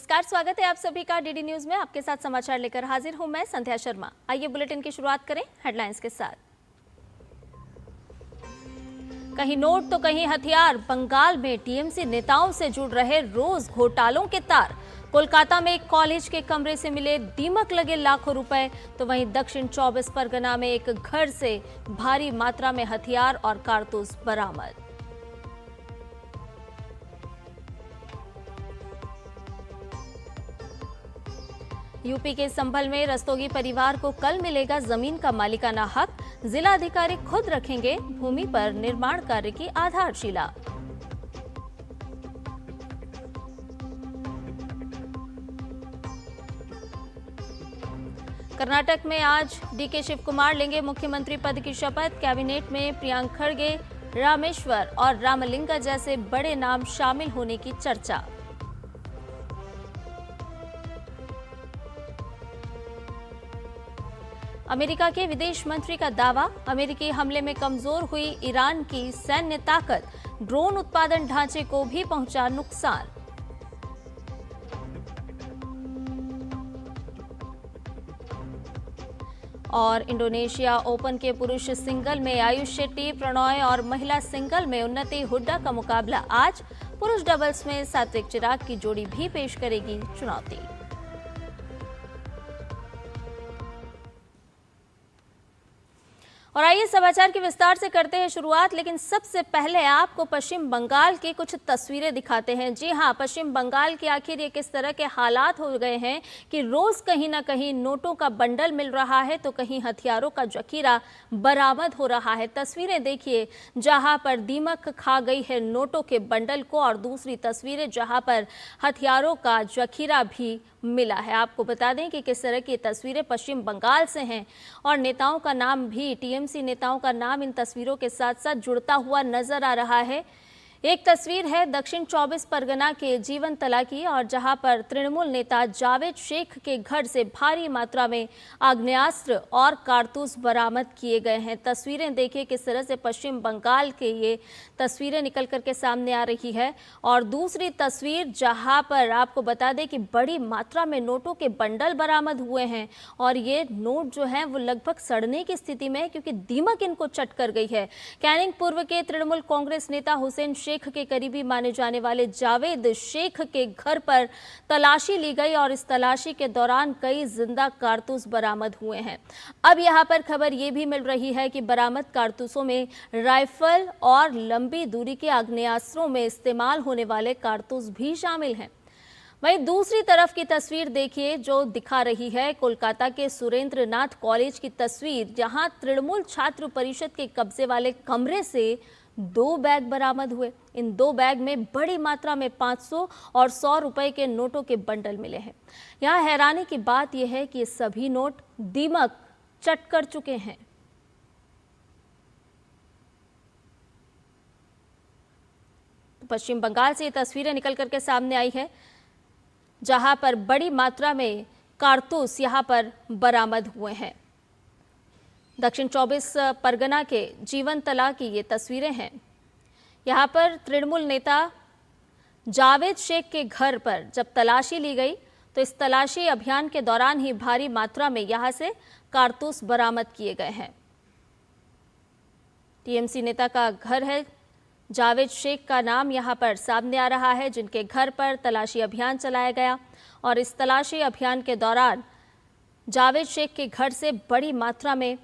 नमस्कार, स्वागत है आप सभी का डीडी न्यूज में। आपके साथ समाचार लेकर हाजिर हूं मैं संध्या शर्मा। आइए बुलेटिन की शुरुआत करें हेडलाइंस के साथ। कहीं नोट तो कहीं हथियार, बंगाल में टीएमसी नेताओं से जुड़ रहे रोज घोटालों के तार। कोलकाता में एक कॉलेज के कमरे से मिले दीमक लगे लाखों रुपए, तो वहीं दक्षिण 24 परगना में एक घर से भारी मात्रा में हथियार और कारतूस बरामद। यूपी के संभल में रस्तोगी परिवार को कल मिलेगा जमीन का मालिकाना हक। जिला अधिकारी खुद रखेंगे भूमि पर निर्माण कार्य की आधारशिला। कर्नाटक में आज डीके शिव कुमार लेंगे मुख्यमंत्री पद की शपथ। कैबिनेट में प्रियांक खड़गे, रामेश्वर और रामलिंगा जैसे बड़े नाम शामिल होने की चर्चा। अमेरिका के विदेश मंत्री का दावा, अमेरिकी हमले में कमजोर हुई ईरान की सैन्य ताकत, ड्रोन उत्पादन ढांचे को भी पहुंचा नुकसान। और इंडोनेशिया ओपन के पुरुष सिंगल में आयुष शेट्टी, प्रणॉय और महिला सिंगल में उन्नति हुड्डा का मुकाबला आज। पुरुष डबल्स में सात्विक चिराग की जोड़ी भी पेश करेगी चुनौती। और आइए समाचार के विस्तार से करते हैं शुरुआत, लेकिन सबसे पहले आपको पश्चिम बंगाल की कुछ तस्वीरें दिखाते हैं। जी हां, पश्चिम बंगाल के आखिर ये किस तरह के हालात हो गए हैं कि रोज कहीं ना कहीं नोटों का बंडल मिल रहा है तो कहीं हथियारों का जखीरा बरामद हो रहा है। तस्वीरें देखिए जहां पर दीमक खा गई है नोटों के बंडल को, और दूसरी तस्वीरें जहां पर हथियारों का जखीरा भी मिला है। आपको बता दें कि किस तरह की तस्वीरें पश्चिम बंगाल से हैं और नेताओं का नाम भी, टीएमसी नेताओं का नाम इन तस्वीरों के साथ साथ जुड़ता हुआ नजर आ रहा है। एक तस्वीर है दक्षिण 24 परगना के जीवनतला की, और जहां पर तृणमूल नेता जावेद शेख के घर से भारी मात्रा में आग्नेयास्त्र और कारतूस बरामद किए गए हैं। तस्वीरें देखिए किस तरह से पश्चिम बंगाल के ये तस्वीरें निकल करके सामने आ रही है। और दूसरी तस्वीर जहां पर आपको बता दें कि बड़ी मात्रा में नोटों के बंडल बरामद हुए हैं, और ये नोट जो हैं वो लगभग सड़ने की स्थिति में है क्योंकि दीमक इनको चट कर गई है। कैनिंग पूर्व के तृणमूल कांग्रेस नेता हुसैन शेख के करीबी माने जाने वाले जावेद शेख के घर पर तलाशी ली गई, और इस तलाशी के दौरान कई जिंदा कारतूस बरामद हुए हैं। अब यहां पर खबर यह भी मिल रही है कि बरामद कारतूसों में राइफल और लंबी दूरी के आग्नेयास्त्रों में इस्तेमाल होने वाले कारतूस भी शामिल हैं। वहीं दूसरी तरफ की तस्वीर देखिए जो दिखा रही है कोलकाता के सुरेंद्र नाथ कॉलेज की तस्वीर, जहां तृणमूल छात्र परिषद के कब्जे वाले कमरे से 2 बैग बरामद हुए। इन 2 बैग में बड़ी मात्रा में 500 और 100 रुपए के नोटों के बंडल मिले हैं। यहाँ हैरानी की बात यह है कि ये सभी नोट दीमक चट कर चुके हैं। पश्चिम बंगाल से ये तस्वीरें निकल करके सामने आई है जहां पर बड़ी मात्रा में कारतूस यहां पर बरामद हुए हैं। दक्षिण 24 परगना के जीवनतला की ये तस्वीरें हैं। यहाँ पर तृणमूल नेता जावेद शेख के घर पर जब तलाशी ली गई तो इस तलाशी अभियान के दौरान ही भारी मात्रा में यहाँ से कारतूस बरामद किए गए हैं। टीएमसी नेता का घर है, जावेद शेख का नाम यहाँ पर सामने आ रहा है, जिनके घर पर तलाशी अभियान चलाया गया, और इस तलाशी अभियान के दौरान जावेद शेख के घर से बड़ी मात्रा में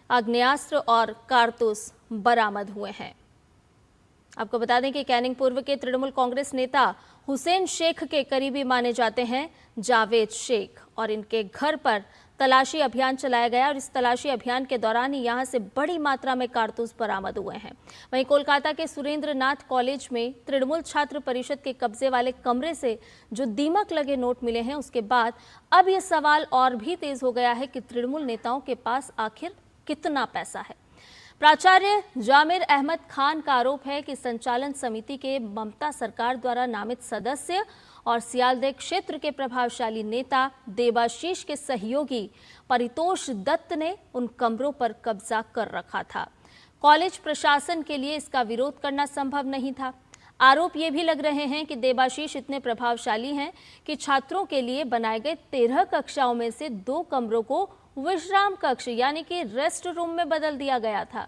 आग्नेयास्त्र और कारतूस बरामद हुए हैं। आपको बता दें कि कैनिंग पूर्व के तृणमूल कांग्रेस नेता हुसैन शेख के करीबी माने जाते हैं जावेद शेख, और इनके घर पर तलाशी अभियान चलाया गया, और इस तलाशी अभियान के दौरान ही यहां से बड़ी मात्रा में कारतूस बरामद हुए हैं। वहीं कोलकाता के सुरेंद्र नाथ कॉलेज में तृणमूल छात्र परिषद के कब्जे वाले कमरे से जो दीमक लगे नोट मिले हैं, उसके बाद अब यह सवाल और भी तेज हो गया है कि तृणमूल नेताओं के पास आखिर कितना पैसा है। प्राचार्य जामिर अहमद खान का आरोप है कि संचालन समिति के ममता सरकार द्वारा नामित सदस्य और सियालदेह क्षेत्र के प्रभावशाली नेता देबाशीष के सहयोगी परितोष दत्त ने उन कमरों पर कब्जा कर रखा था। कॉलेज प्रशासन के लिए इसका विरोध करना संभव नहीं था। आरोप ये भी लग रहे हैं कि देबाशीष इतने प्रभावशाली हैं कि छात्रों के लिए बनाए गए 13 कक्षाओं में से 2 कमरों को विश्राम कक्ष यानी कि रेस्ट रूम में बदल दिया गया था।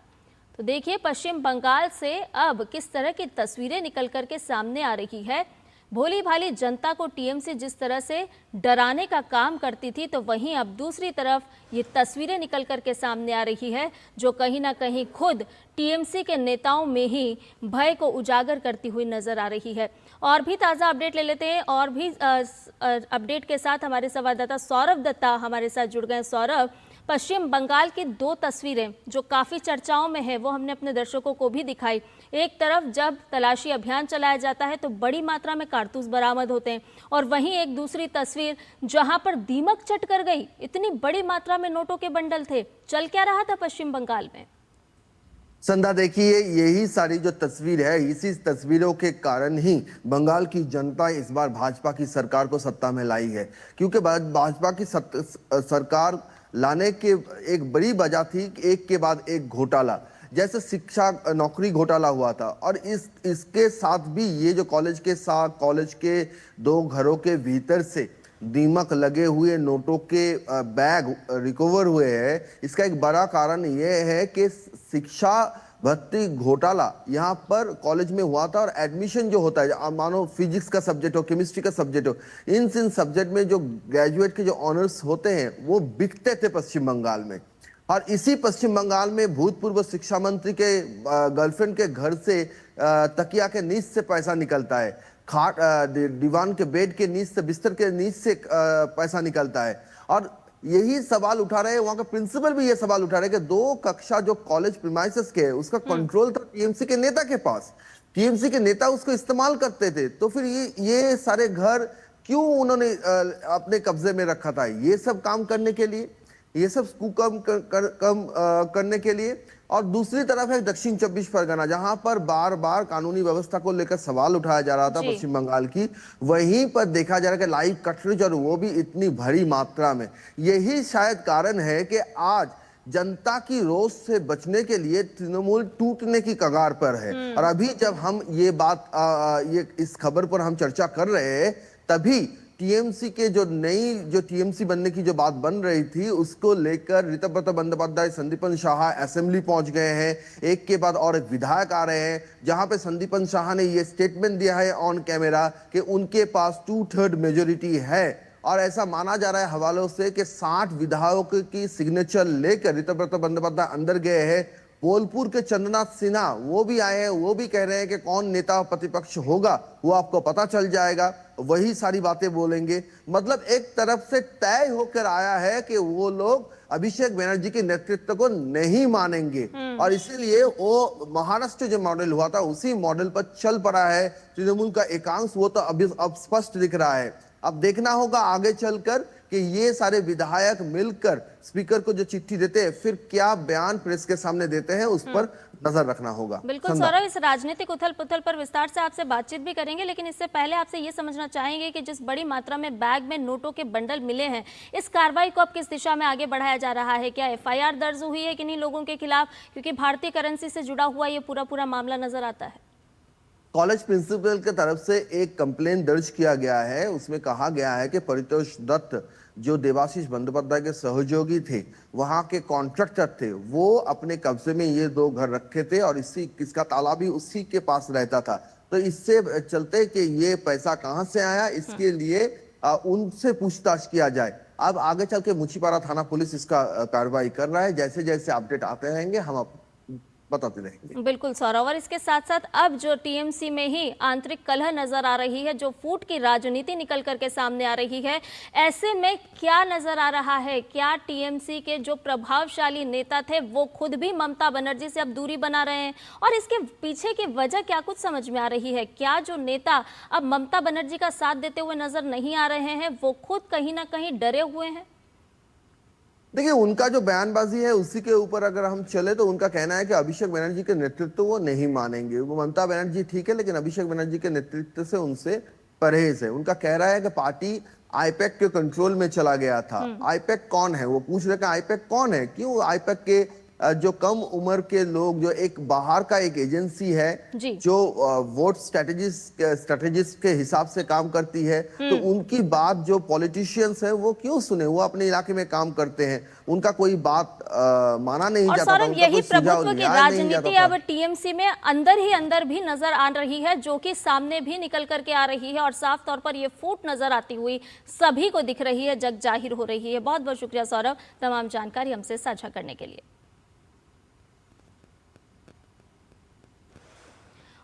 तो देखिए पश्चिम बंगाल से अब किस तरह की तस्वीरें निकल कर के सामने आ रही है। भोली भाली जनता को टीएमसी जिस तरह से डराने का काम करती थी, तो वहीं अब दूसरी तरफ ये तस्वीरें निकल कर के सामने आ रही है जो कहीं ना कहीं खुद टीएमसी के नेताओं में ही भय को उजागर करती हुई नजर आ रही है। और भी ताज़ा अपडेट ले लेते हैं और भी अपडेट के साथ हमारे संवाददाता सौरभ दत्ता हमारे साथ जुड़ गए। सौरभ, पश्चिम बंगाल की 2 तस्वीरें जो काफ़ी चर्चाओं में है वो हमने अपने दर्शकों को भी दिखाई। एक तरफ जब तलाशी अभियान चलाया जाता है तो बड़ी मात्रा में कारतूस बरामद होते हैं, और वहीं एक दूसरी तस्वीर जहां पर दीमक चट कर गई, इतनी बड़ी मात्रा में नोटों के बंडल थे। चल क्या रहा था पश्चिम बंगाल में? संध्या, देखिए यही सारी जो तस्वीर है, इसी तस्वीरों के कारण ही बंगाल की जनता इस बार भाजपा की सरकार को सत्ता में लाई है, क्योंकि भाजपा की सरकार लाने के एक बड़ी वजह थी एक के बाद एक घोटाला, जैसे शिक्षा नौकरी घोटाला हुआ था, और इसके साथ भी ये जो कॉलेज के 2 घरों के भीतर से दीमक लगे हुए नोटों के बैग रिकवर हुए हैं। इसका एक बड़ा कारण यह है कि शिक्षा भर्ती घोटाला यहाँ पर कॉलेज में हुआ था, और एडमिशन जो होता है, मानो फिजिक्स का सब्जेक्ट हो, केमिस्ट्री का सब्जेक्ट हो, इन सब्जेक्ट में जो ग्रेजुएट के जो ऑनर्स होते हैं वो बिकते थे पश्चिम बंगाल में। और इसी पश्चिम बंगाल में भूतपूर्व शिक्षा मंत्री के गर्लफ्रेंड के घर से तकिया के नीच से पैसा निकलता है, खाट दीवान के बेड के नीच से, बिस्तर के नीच से पैसा निकलता है। और यही सवाल उठा रहे हैं, वहां का प्रिंसिपल भी ये सवाल उठा रहे हैं कि 2 कक्षा जो कॉलेज प्रीमाइसेस के है उसका कंट्रोल था टीएमसी के नेता के पास, टीएमसी के नेता उसको इस्तेमाल करते थे, तो फिर ये सारे घर क्यों उन्होंने अपने कब्जे में रखा था? ये सब काम करने के लिए, ये सब कम करने के लिए। और दूसरी तरफ है दक्षिण 24 परगना, जहां पर बार बार कानूनी व्यवस्था को लेकर सवाल उठाया जा रहा था पश्चिम बंगाल की, वहीं पर देखा जा रहा है कि लाइव कवरेज, और वो भी इतनी भारी मात्रा में। यही शायद कारण है कि आज जनता की रोष से बचने के लिए तृणमूल टूटने की कगार पर है। और अभी जब हम ये बात इस खबर पर हम चर्चा कर रहे हैं, तभी टीएमसी के जो टीएमसी बनने की जो बात बन रही थी उसको लेकर ऋतव्रत बंदोपाध्याय, संदीपन शाह असेंबली पहुंच गए हैं। एक के बाद और एक विधायक आ रहे हैं, जहां पे संदीपन शाह ने ये स्टेटमेंट दिया है ऑन कैमरा कि उनके पास 2/3 मेजोरिटी है, और ऐसा माना जा रहा है हवालों से कि 60 विधायकों की सिग्नेचर लेकर ऋतव्रत बंदोपाध्याय अंदर गए हैं। बोलपुर के चंद्रनाथ सिन्हा वो भी आए हैं, वो भी कह रहे हैं कि कौन नेता प्रतिपक्ष होगा वो आपको पता चल जाएगा, वही सारी बातें बोलेंगे। मतलब एक तरफ से तय होकर आया है कि वो लोग अभिषेक बनर्जी के नेतृत्व को नहीं मानेंगे, और इसीलिए वो महाराष्ट्र जो मॉडल हुआ था उसी मॉडल पर चल पड़ा है तृणमूल का एकांश। वो तो अभी अब स्पष्ट दिख रहा है। अब देखना होगा आगे चलकर कि ये सारे विधायक मिलकर स्पीकर को जो चिट्ठी देते हैं, फिर क्या बयान प्रेस के सामने देते हैं, उस पर नजर रखना होगा। बिल्कुल सौरभ, इस राजनीतिक उथल पुथल पर विस्तार से आपसे बातचीत भी करेंगे, लेकिन इससे पहले आपसे ये समझना चाहेंगे कि जिस बड़ी मात्रा में बैग में नोटों के बंडल मिले हैं, इस कार्रवाई को अब किस दिशा में आगे बढ़ाया जा रहा है? क्या एफआईआर दर्ज हुई है किन्हीं लोगों के खिलाफ? क्योंकि भारतीय करेंसी से जुड़ा हुआ ये पूरा मामला नजर आता है। कॉलेज प्रिंसिपल की तरफ से एक कंप्लेन दर्ज किया गया है। उसमें कहा गया है कि परितोष दत्त जो देबाशीष बंदोपाध्याय के सहयोगी थे, वहां के कॉन्ट्रैक्टर थे, वो अपने कब्जे में ये 2 घर रखे थे, और इसका ताला भी उसी के पास रहता था। तो इससे चलते कि ये पैसा कहां से आया, इसके लिए उनसे पूछताछ किया जाए। अब आगे चल के मुचीपारा थाना पुलिस इसका कार्रवाई कर रहा है। जैसे जैसे अपडेट आते रहेंगे हम बताते रहेंगे। बिल्कुल सौरभ, और इसके साथ साथ अब जो टीएमसी में ही आंतरिक कलह नजर आ रही है, जो फूट की राजनीति निकल करके सामने आ रही है, ऐसे में क्या नजर आ रहा है? क्या टीएमसी के जो प्रभावशाली नेता थे वो खुद भी ममता बनर्जी से अब दूरी बना रहे हैं? और इसके पीछे की वजह क्या कुछ समझ में आ रही है? क्या जो नेता अब ममता बनर्जी का साथ देते हुए नजर नहीं आ रहे हैं, वो खुद कहीं ना कहीं डरे हुए हैं? देखिए, उनका जो बयानबाजी है उसी के ऊपर अगर हम चले तो उनका कहना है कि अभिषेक बनर्जी के नेतृत्व वो नहीं मानेंगे। वो ममता बनर्जी ठीक है, लेकिन अभिषेक बनर्जी के नेतृत्व से उनसे परहेज है। उनका कह रहा है कि पार्टी आईपैक के कंट्रोल में चला गया था। आईपैक कौन है? वो पूछ रहे कि आईपैक कौन है, क्यों आईपैक के जो कम उम्र के लोग, जो एक बाहर का एक एजेंसी है जी। जो वोट स्ट्रेटेजिस्ट के हिसाब से काम करती है, तो उनकी बात जो पॉलिटिशियंस है वो क्यों सुने? वो अपने इलाके में काम करते हैं, उनका कोई बात माना नहीं और जाता था, सौरभ, उनका यही कोई सुझाव प्रभुत्व की लिया नहीं जाता राजनीति था। अब टीएमसी में अंदर ही अंदर भी नजर आ रही है, जो कि सामने भी निकल करके आ रही है और साफ तौर पर ये फूट नजर आती हुई सभी को दिख रही है, जग जाहिर हो रही है। बहुत बहुत शुक्रिया सौरभ, तमाम जानकारी हमसे साझा करने के लिए।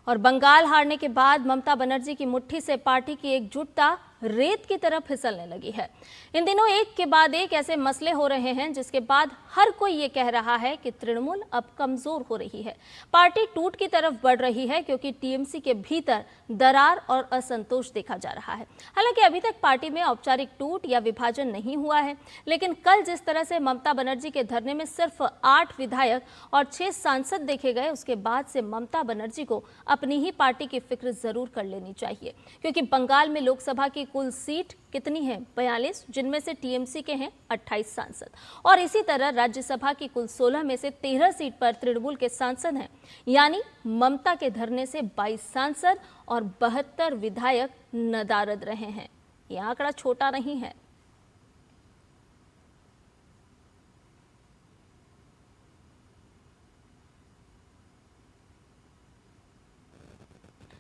और बंगाल हारने के बाद ममता बनर्जी की मुट्ठी से पार्टी की एकजुटता रेत की तरफ फिसलने लगी है। इन दिनों एक के बाद एक ऐसे मसले हो रहे हैं जिसके बाद हर कोई ये कह रहा है कि तृणमूल अब कमजोर हो रही है, पार्टी टूट की तरफ बढ़ रही है, क्योंकि टीएमसी के भीतर दरार और असंतोष देखा जा रहा है। हालांकि अभी तक पार्टी में औपचारिक टूट या विभाजन नहीं हुआ है, लेकिन कल जिस तरह से ममता बनर्जी के धरने में सिर्फ 8 विधायक और 6 सांसद देखे गए, उसके बाद से ममता बनर्जी को अपनी ही पार्टी की फिक्र जरूर कर लेनी चाहिए, क्योंकि बंगाल में लोकसभा की कुल सीट कितनी है? 42, जिनमें से टीएमसी के हैं 28 सांसद, और इसी तरह राज्यसभा की कुल 16 में से 13 सीट पर तृणमूल के सांसद हैं। यानी ममता के धरने से 22 सांसद और 72 विधायक नदारद रहे हैं। यह आंकड़ा छोटा नहीं है।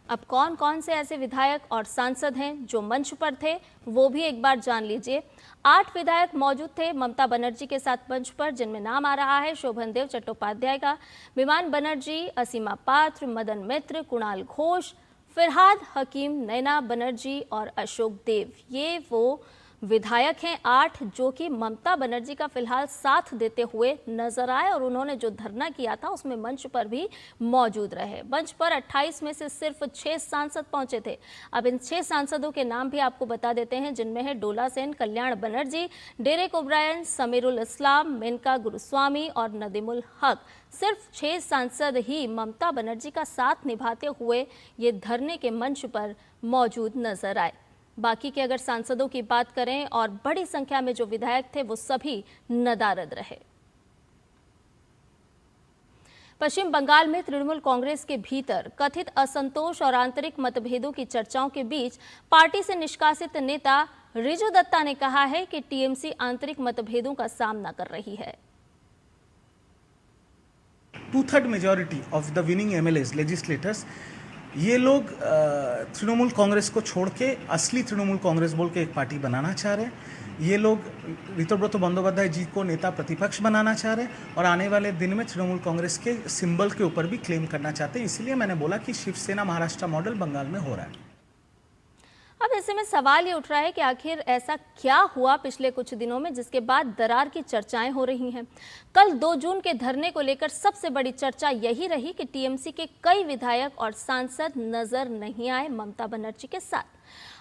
अब कौन कौन से ऐसे विधायक और सांसद हैं जो मंच पर थे, वो भी एक बार जान लीजिए। 8 विधायक मौजूद थे ममता बनर्जी के साथ मंच पर, जिनमें नाम आ रहा है शोभनदेव चट्टोपाध्याय का, विमान बनर्जी, असीमा पात्र, मदन मित्र, कुणाल घोष, फिरहाद हकीम, नैना बनर्जी और अशोक देव। ये वो विधायक हैं 8 जो कि ममता बनर्जी का फिलहाल साथ देते हुए नजर आए, और उन्होंने जो धरना किया था उसमें मंच पर भी मौजूद रहे। मंच पर 28 में से सिर्फ 6 सांसद पहुंचे थे। अब इन 6 सांसदों के नाम भी आपको बता देते हैं, जिनमें है डोला सेन, कल्याण बनर्जी, डेरेक ओब्रायन, समीरुल इस्लाम, मेनका गुरुस्वामी और नदीमुल हक। सिर्फ 6 सांसद ही ममता बनर्जी का साथ निभाते हुए ये धरने के मंच पर मौजूद नजर आए। बाकी के अगर सांसदों की बात करें और बड़ी संख्या में जो विधायक थे वो सभी नदारद रहे। पश्चिम बंगाल में तृणमूल कांग्रेस के भीतर कथित असंतोष और आंतरिक मतभेदों की चर्चाओं के बीच पार्टी से निष्कासित नेता रिजू दत्ता ने कहा है कि टीएमसी आंतरिक मतभेदों का सामना कर रही है। 2/3 majority of the winning MLAs legislators, ये लोग तृणमूल कांग्रेस को छोड़ के असली तृणमूल कांग्रेस बोल के एक पार्टी बनाना चाह रहे हैं। ये लोग ऋतुव्रत बंदोपाध्याय जी को नेता प्रतिपक्ष बनाना चाह रहे हैं और आने वाले दिन में तृणमूल कांग्रेस के सिंबल के ऊपर भी क्लेम करना चाहते हैं। इसलिए मैंने बोला कि शिवसेना महाराष्ट्र मॉडल बंगाल में हो रहा है। अब ऐसे में सवाल ये उठ रहा है कि आखिर ऐसा क्या हुआ पिछले कुछ दिनों में जिसके बाद दरार की चर्चाएं हो रही हैं। कल 2 जून के धरने को लेकर सबसे बड़ी चर्चा यही रही कि टीएमसी के कई विधायक और सांसद नजर नहीं आए ममता बनर्जी के साथ।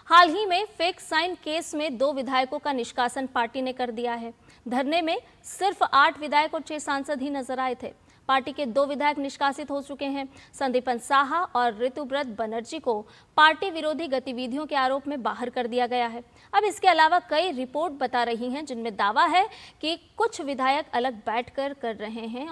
हाल ही में फेक साइन केस में 2 विधायकों का निष्कासन पार्टी ने कर दिया है। धरने में सिर्फ 8 विधायक और 6 सांसद ही नजर आए थे। पार्टी के 2 विधायक निष्कासित हो चुके हैं। संदीपन साहा और ऋतुव्रत बनर्जी को पार्टी विरोधी गतिविधियों के आरोप में बाहर कर दिया गया है। अब इसके अलावा कई रिपोर्ट बता रही हैं जिनमें दावा है कि कुछ विधायक अलग बैठक कर रहे हैं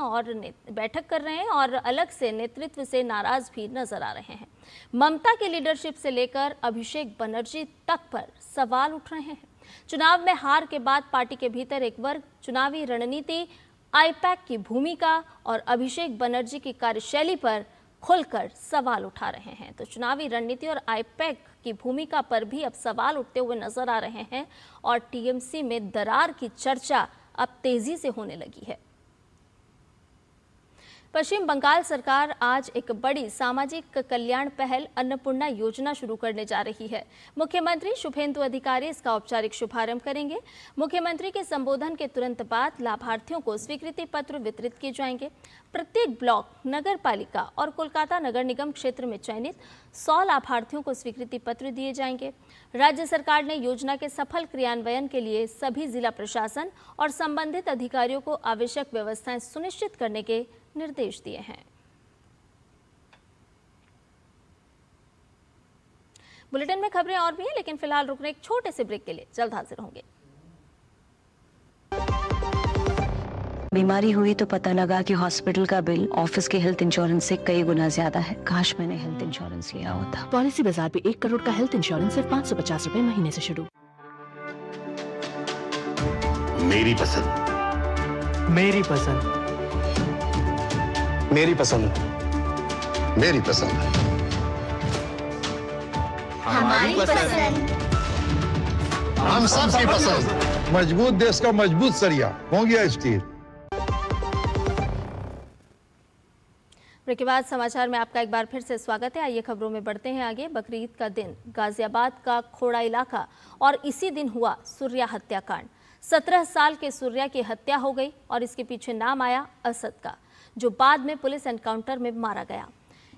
और अलग से नेतृत्व से नाराज भी नजर आ रहे हैं। ममता की लीडरशिप से लेकर अभिषेक बनर्जी तक पर सवाल उठ रहे हैं। चुनाव में हार के बाद पार्टी के भीतर एक वर्ग चुनावी रणनीति, आईपैक की भूमिका और अभिषेक बनर्जी की कार्यशैली पर खुलकर सवाल उठा रहे हैं। तो चुनावी रणनीति और आईपैक की भूमिका पर भी अब सवाल उठते हुए नजर आ रहे हैं और टीएमसी में दरार की चर्चा अब तेजी से होने लगी है। पश्चिम बंगाल सरकार आज एक बड़ी सामाजिक कल्याण पहल अन्नपूर्णा योजना शुरू करने जा रही है। मुख्यमंत्री शुभेंदु अधिकारी इसका औपचारिक शुभारंभ करेंगे। मुख्यमंत्री के संबोधन के तुरंत बाद लाभार्थियों को स्वीकृति पत्र वितरित किए जाएंगे। प्रत्येक ब्लॉक, नगर पालिका और कोलकाता नगर निगम क्षेत्र में चयनित 100 लाभार्थियों को स्वीकृति पत्र दिए जाएंगे। राज्य सरकार ने योजना के सफल क्रियान्वयन के लिए सभी जिला प्रशासन और संबंधित अधिकारियों को आवश्यक व्यवस्थाएं सुनिश्चित करने के निर्देश दिए हैं। बुलेटिन में खबरें और भी हैं, लेकिन फिलहाल रुकने एक छोटे से ब्रेक के लिए जल्द हाजिर होंगे। बीमारी हुई तो पता लगा कि हॉस्पिटल का बिल ऑफिस के हेल्थ इंश्योरेंस से कई गुना ज्यादा है। काश मैंने हेल्थ इंश्योरेंस लिया होता। पॉलिसी बाजार पे 1 करोड़ का हेल्थ इंश्योरेंस सिर्फ 550 रुपए महीने से शुरू। मेरी पसंद, मेरी पसंद, मेरी पसंद, मेरी पसंद, हमारी पसंद, हम सबकी पसंद। मजबूत देश का मजबूत सरिया हो गया स्टील। ब्रेक के बाद समाचार में आपका एक बार फिर से स्वागत है। आइए खबरों में बढ़ते हैं आगे। बकरीद का दिन, गाजियाबाद का खोड़ा इलाका और इसी दिन हुआ सूर्या हत्याकांड। 17 साल के सूर्या की हत्या हो गई और इसके पीछे नाम आया असद का, जो बाद में पुलिस एनकाउंटर में मारा गया।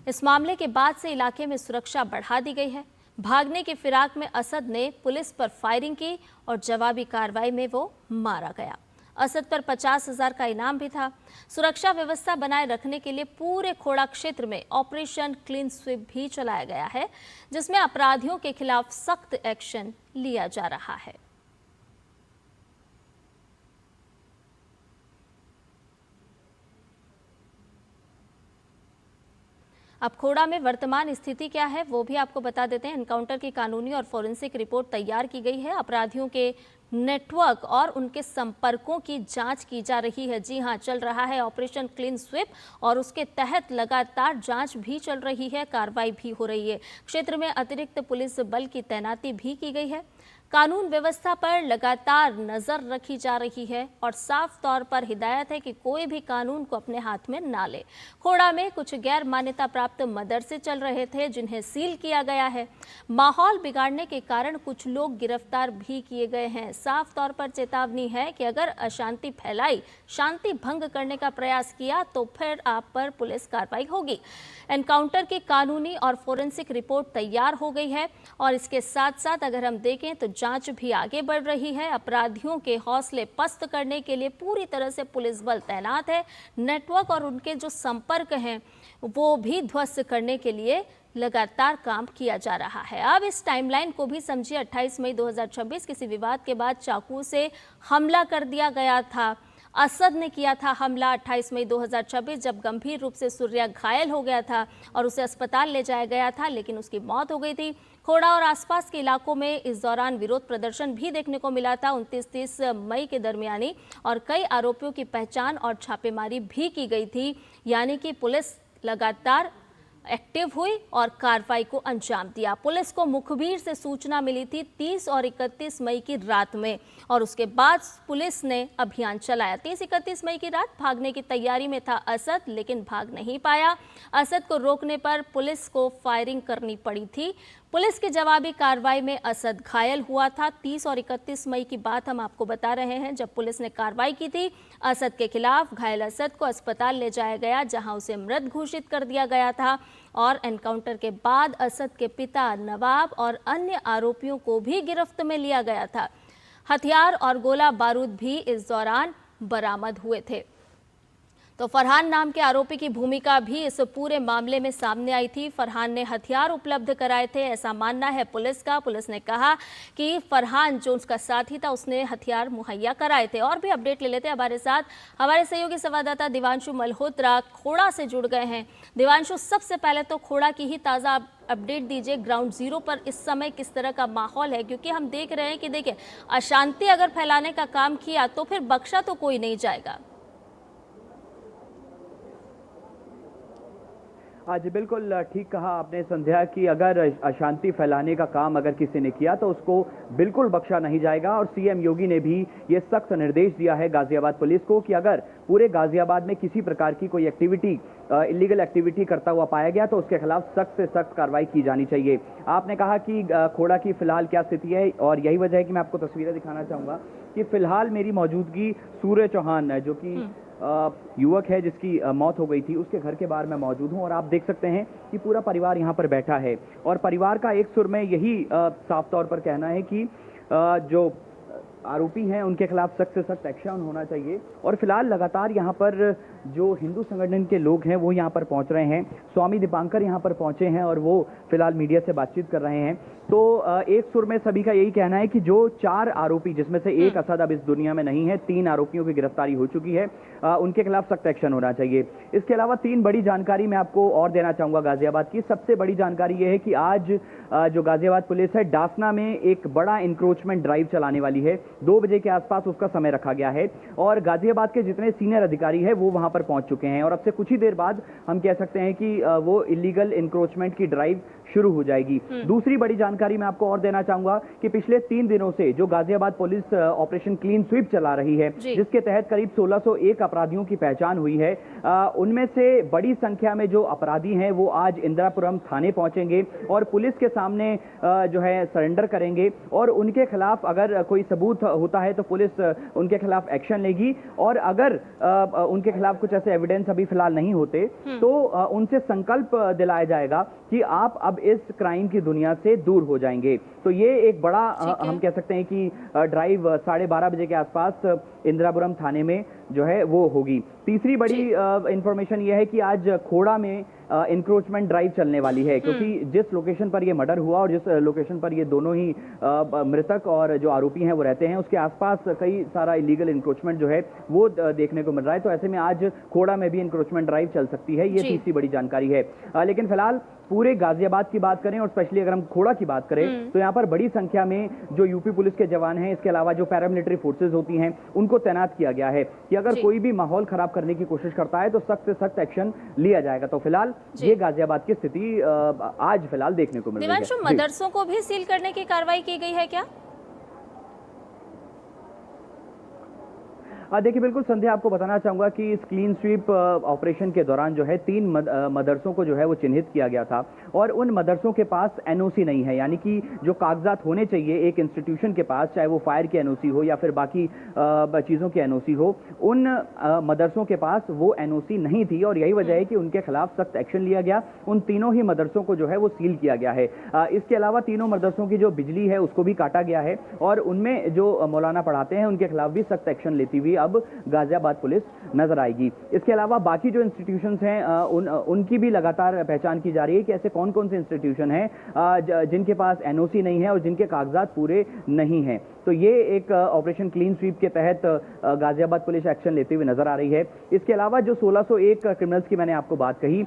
इस मामले के बाद से इलाके में सुरक्षा बढ़ा दी गई है। भागने की फिराक में असद ने पुलिस पर फायरिंग की और जवाबी कार्रवाई में वो मारा गया। असद पर 50,000 का इनाम भी था। सुरक्षा व्यवस्था बनाए रखने के लिए पूरे खोड़ा क्षेत्र में ऑपरेशन क्लीन स्वीप भी चलाया गया है, जिसमें अपराधियों के खिलाफ सख्त एक्शन लिया जा रहा है। अब खोड़ा में वर्तमान स्थिति क्या है वो भी आपको बता देते हैं। एनकाउंटर की कानूनी और फोरेंसिक रिपोर्ट तैयार की गई है। अपराधियों के नेटवर्क और उनके संपर्कों की जांच की जा रही है। जी हां, चल रहा है ऑपरेशन क्लीन स्वीप और उसके तहत लगातार जांच भी चल रही है, कार्रवाई भी हो रही है। क्षेत्र में अतिरिक्त पुलिस बल की तैनाती भी की गई है। कानून व्यवस्था पर लगातार नजर रखी जा रही है और साफ तौर पर हिदायत है कि कोई भी कानून को अपने हाथ में ना ले। खोड़ा में कुछ गैर मान्यता प्राप्त मदरसे चल रहे थे, जिन्हें सील किया गया है। माहौल बिगाड़ने के कारण कुछ लोग गिरफ्तार भी किए गए हैं। साफ तौर पर चेतावनी है कि अगर अशांति फैलाई, शांति भंग करने का प्रयास किया तो फिर आप पर पुलिस कार्रवाई होगी। एनकाउंटर की कानूनी और फोरेंसिक रिपोर्ट तैयार हो गई है और इसके साथ साथ अगर हम देखें तो जांच भी आगे बढ़ रही है। अपराधियों के हौसले पस्त करने के लिए पूरी तरह से पुलिस बल तैनात है। नेटवर्क और उनके जो संपर्क हैं वो भी ध्वस्त करने के लिए लगातार काम किया जा रहा है। अब इस टाइमलाइन को भी समझिए। 28 मई 2026 किसी विवाद के बाद चाकू से हमला कर दिया गया था। असद ने किया था हमला 28 मई 2026, जब गंभीर रूप से सूर्या घायल हो गया था और उसे अस्पताल ले जाया गया था, लेकिन उसकी मौत हो गई थी। खोड़ा और आसपास के इलाकों में इस दौरान विरोध प्रदर्शन भी देखने को मिला था 29-30 मई के दरमियानी, और कई आरोपियों की पहचान और छापेमारी भी की गई थी। यानी कि पुलिस लगातार एक्टिव हुई और कार्रवाई को अंजाम दिया। पुलिस को मुखबिर से सूचना मिली थी 30 और 31 मई की रात में और उसके बाद पुलिस ने अभियान चलाया। 30-31 मई की रात भागने की तैयारी में था असद, लेकिन भाग नहीं पाया। असद को रोकने पर पुलिस को फायरिंग करनी पड़ी थी। पुलिस की जवाबी कार्रवाई में असद घायल हुआ था। 30 और 31 मई की बात हम आपको बता रहे हैं, जब पुलिस ने कार्रवाई की थी असद के खिलाफ। घायल असद को अस्पताल ले जाया गया, जहां उसे मृत घोषित कर दिया गया था और एनकाउंटर के बाद असद के पिता नवाब और अन्य आरोपियों को भी गिरफ्त में लिया गया था। हथियार और गोला बारूद भी इस दौरान बरामद हुए थे। तो फरहान नाम के आरोपी की भूमिका भी इस पूरे मामले में सामने आई थी। फरहान ने हथियार उपलब्ध कराए थे, ऐसा मानना है पुलिस का। पुलिस ने कहा कि फरहान जो उसका साथी था उसने हथियार मुहैया कराए थे। और भी अपडेट ले लेते हैं। हमारे साथ हमारे सहयोगी संवाददाता दिवांशु मल्होत्रा खोड़ा से जुड़ गए हैं। दिवांशु, सबसे पहले तो खोड़ा की ही ताज़ा अपडेट दीजिए। ग्राउंड जीरो पर इस समय किस तरह का माहौल है, क्योंकि हम देख रहे हैं कि देखिए अशांति अगर फैलाने का काम किया तो फिर बख्शा तो कोई नहीं जाएगा। आज बिल्कुल ठीक कहा आपने संध्या कि अगर अशांति फैलाने का काम अगर किसी ने किया तो उसको बिल्कुल बख्शा नहीं जाएगा। और सीएम योगी ने भी ये सख्त निर्देश दिया है गाजियाबाद पुलिस को कि अगर पूरे गाजियाबाद में किसी प्रकार की कोई एक्टिविटी, इलीगल एक्टिविटी करता हुआ पाया गया तो उसके खिलाफ सख्त से सख्त कार्रवाई की जानी चाहिए। आपने कहा कि खोड़ा की फिलहाल क्या स्थिति है, और यही वजह है कि मैं आपको तस्वीरें दिखाना चाहूँगा कि फिलहाल मेरी मौजूदगी सूर्य चौहान जो कि युवक है जिसकी मौत हो गई थी, उसके घर के बाहर मैं मौजूद हूं और आप देख सकते हैं कि पूरा परिवार यहां पर बैठा है और परिवार का एक सुर में यही साफ तौर पर कहना है कि जो आरोपी हैं उनके खिलाफ सख्त से सख्त एक्शन होना चाहिए। और फिलहाल लगातार यहाँ पर जो हिंदू संगठन के लोग हैं वो यहाँ पर पहुँच रहे हैं। स्वामी दीपांकर यहाँ पर पहुँचे हैं और वो फिलहाल मीडिया से बातचीत कर रहे हैं। तो एक सुर में सभी का यही कहना है कि जो 4 आरोपी, जिसमें से एक असद अब इस दुनिया में नहीं है, 3 आरोपियों की गिरफ्तारी हो चुकी है, उनके खिलाफ सख्त एक्शन होना चाहिए। इसके अलावा 3 बड़ी जानकारी मैं आपको और देना चाहूंगा गाजियाबाद की। सबसे बड़ी जानकारी यह है कि आज जो गाजियाबाद पुलिस है, डासना में एक बड़ा इंक्रोचमेंट ड्राइव चलाने वाली है। 2 बजे के आसपास उसका समय रखा गया है और गाजियाबाद के जितने सीनियर अधिकारी हैं वो वहां पर पहुंच चुके हैं और अब से कुछ ही देर बाद हम कह सकते हैं कि वो इलीगल इंक्रोचमेंट की ड्राइव शुरू हो जाएगी। दूसरी बड़ी जानकारी मैं आपको और देना चाहूंगा कि पिछले 3 दिनों से जो Ghaziabad police operation clean sweep चला रही है, जिसके तहत करीब 1601 अपराधियों की पहचान हुई है, उनमें से बड़ी संख्या में जो अपराधी हैं वो आज इंदिरापुरम थाने पहुंचेंगे और पुलिस के सामने जो है सरेंडर करेंगे और उनके खिलाफ अगर कोई सबूत होता है तो पुलिस उनके खिलाफ एक्शन लेगी और अगर उनके खिलाफ कुछ ऐसे एविडेंस अभी फिलहाल नहीं होते तो उनसे संकल्प दिलाया जाएगा कि आप अब इस क्राइम की दुनिया से दूर हो जाएंगे। तो ये एक बड़ा हम कह सकते हैं कि ड्राइव 12:30 बजे के आसपास इंदिरापुरम थाने में जो है वो होगी। तीसरी बड़ी इंफॉर्मेशन ये है कि आज खोड़ा में इंक्रोचमेंट ड्राइव चलने वाली है, क्योंकि जिस लोकेशन पर ये मर्डर हुआ और जिस लोकेशन पर ये दोनों ही मृतक और जो आरोपी हैं वो रहते हैं, उसके आसपास कई सारा इलीगल इंक्रोचमेंट जो है वो देखने को मिल रहा है। तो ऐसे में आज खोड़ा में भी इंक्रोचमेंट ड्राइव चल सकती है, ये तीसरी बड़ी जानकारी है। लेकिन फिलहाल पूरे गाजियाबाद की बात करें और स्पेशली अगर हम खोड़ा की बात करें तो यहाँ पर बड़ी संख्या में जो यूपी पुलिस के जवान हैं, इसके अलावा जो पैरामिलिट्री फोर्सेज होती हैं, उनको तैनात किया गया है कि अगर कोई भी माहौल खराब करने की कोशिश करता है तो सख्त से सख्त एक्शन लिया जाएगा। तो फिलहाल ये गाजियाबाद की स्थिति आज फिलहाल देखने को मिल रही है। मदरसों को भी सील करने की कार्रवाई की गई है क्या? देखिए, बिल्कुल संध्या, आपको बताना चाहूंगा कि इस क्लीन स्वीप ऑपरेशन के दौरान जो है 3 मदरसों को जो है वो चिन्हित किया गया था और उन मदरसों के पास एनओसी नहीं है, यानी कि जो कागजात होने चाहिए एक इंस्टीट्यूशन के पास, चाहे वो फायर की एनओसी हो या फिर बाकी चीज़ों की एनओसी हो, उन मदरसों के पास वो एनओसी नहीं थी और यही वजह है कि उनके खिलाफ सख्त एक्शन लिया गया। उन तीनों ही मदरसों को जो है वो सील किया गया है। इसके अलावा तीनों मदरसों की जो बिजली है उसको भी काटा गया है और उनमें जो मौलाना पढ़ाते हैं उनके खिलाफ भी सख्त एक्शन लेती हुई अब गाजियाबाद पुलिस नजर आएगी। इसके अलावा बाकी जो इंस्टीट्यूशंस हैं उनकी भी लगातार पहचान की जा रही है कि ऐसे कौन कौन से इंस्टीट्यूशन हैं जिनके पास एनओसी नहीं है और जिनके कागजात पूरे नहीं हैं। तो ये एक ऑपरेशन क्लीन स्वीप के तहत गाजियाबाद पुलिस एक्शन लेते हुए नजर आ रही है। इसके अलावा जो 1601 क्रिमिनल्स की मैंने आपको बात कही,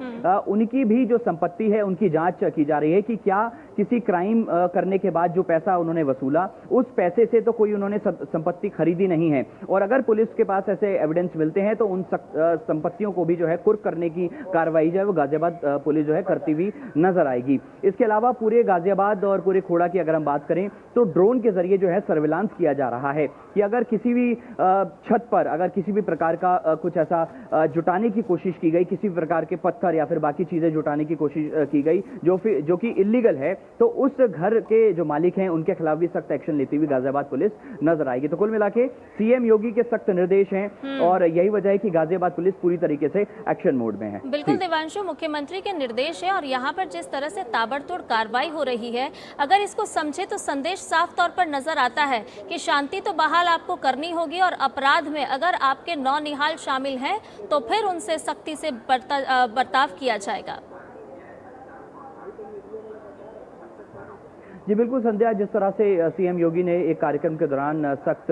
उनकी भी जो संपत्ति है उनकी जांच की जा रही है कि क्या किसी क्राइम करने के बाद जो पैसा उन्होंने वसूला उस पैसे से तो कोई उन्होंने संपत्ति खरीदी नहीं है और अगर पुलिस के पास ऐसे एविडेंस मिलते हैं तो उन संपत्तियों को भी जो है कुर्क करने की कार्रवाई जो है वो गाजियाबाद पुलिस जो है करती हुई नजर आएगी। इसके अलावा पूरे गाजियाबाद और पूरे खोड़ा की अगर हम बात करें तो ड्रोन के जरिए जो है सर्विलांस किया जा रहा है कि अगर किसी भी छत पर अगर किसी भी प्रकार का कुछ ऐसा जुटाने की कोशिश की गई, किसी प्रकार के पत्थर या फिर बाकी चीजें जुटाने की कोशिश की गई जो कि इलीगल है, तो उस घर के जो मालिक हैं उनके खिलाफ भी सख्त एक्शन लेती हुई गाजियाबाद पुलिस नजर आएगी। तो कुल मिला के सीएम योगी के सख्त निर्देश हैं और यही वजह है कि गाजियाबाद पुलिस पूरी तरीके से एक्शन मोड में है। बिल्कुल देवांशु, मुख्यमंत्री के निर्देश है और यहाँ पर जिस तरह से ताबड़तोड़ कार्रवाई हो रही है, अगर इसको समझे तो संदेश साफ तौर पर नजर आता है कि शांति तो बहाल आपको करनी होगी और अपराध में अगर आपके नौनिहाल शामिल हैं तो फिर उनसे सख्ती से बर्ताव किया जाएगा। जी बिल्कुल संध्या, जिस तरह से सीएम योगी ने एक कार्यक्रम के दौरान सख्त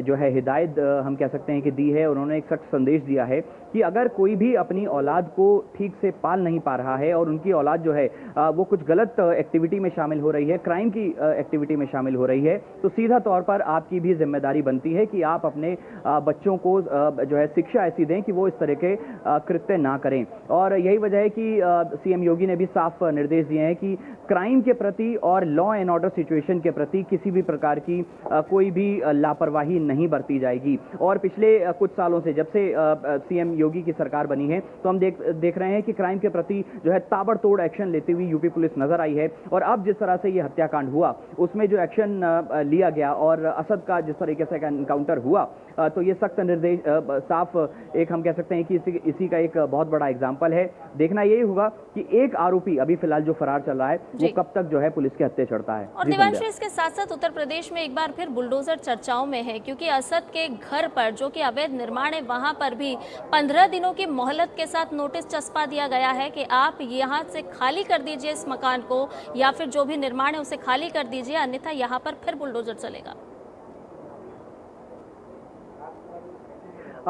जो है हिदायत हम कह सकते हैं कि दी है, उन्होंने एक सख्त संदेश दिया है कि अगर कोई भी अपनी औलाद को ठीक से पाल नहीं पा रहा है और उनकी औलाद जो है वो कुछ गलत एक्टिविटी में शामिल हो रही है, क्राइम की एक्टिविटी में शामिल हो रही है, तो सीधा तौर पर आपकी भी जिम्मेदारी बनती है कि आप अपने बच्चों को जो है शिक्षा ऐसी दें कि वो इस तरह के कृत्य ना करें। और यही वजह है कि सीएम योगी ने भी साफ निर्देश दिए हैं कि क्राइम के प्रति और लॉ एंड ऑर्डर सिचुएशन के प्रति किसी भी प्रकार की कोई भी लापरवाही नहीं बरती जाएगी। और पिछले कुछ सालों से जब से सीएम योगी की सरकार बनी है तो हम देख रहे हैं कि क्राइम के प्रति जो है ताबड़तोड़ एक्शन लेती हुई यूपी पुलिस नजर आई है और अब जिस तरह से ये हत्याकांड हुआ उसमें जो एक्शन लिया गया और असद का जिस तरीके से एनकाउंटर हुआ, तो ये सख्त निर्देश साफ एक हम कह सकते हैं कि इसी का एक बहुत बड़ा एग्जाम्पल है। देखना यही होगा कि एक आरोपी अभी फिलहाल जो फरार चल रहा है वो कब तक जो है पुलिस के हंसते चढ़ता है। और जी दिवांशु, संध्या। इसके साथ साथ उत्तर प्रदेश में एक बार फिर बुलडोजर चर्चाओं में है, क्योंकि असद के घर पर जो कि अवैध निर्माण है वहां पर भी 15 दिनों की मोहलत के साथ नोटिस चस्पा दिया गया है कि आप यहां से खाली कर दीजिए इस मकान को, या फिर जो भी निर्माण है उसे खाली कर दीजिए, अन्यथा यहां पर फिर बुलडोजर चलेगा।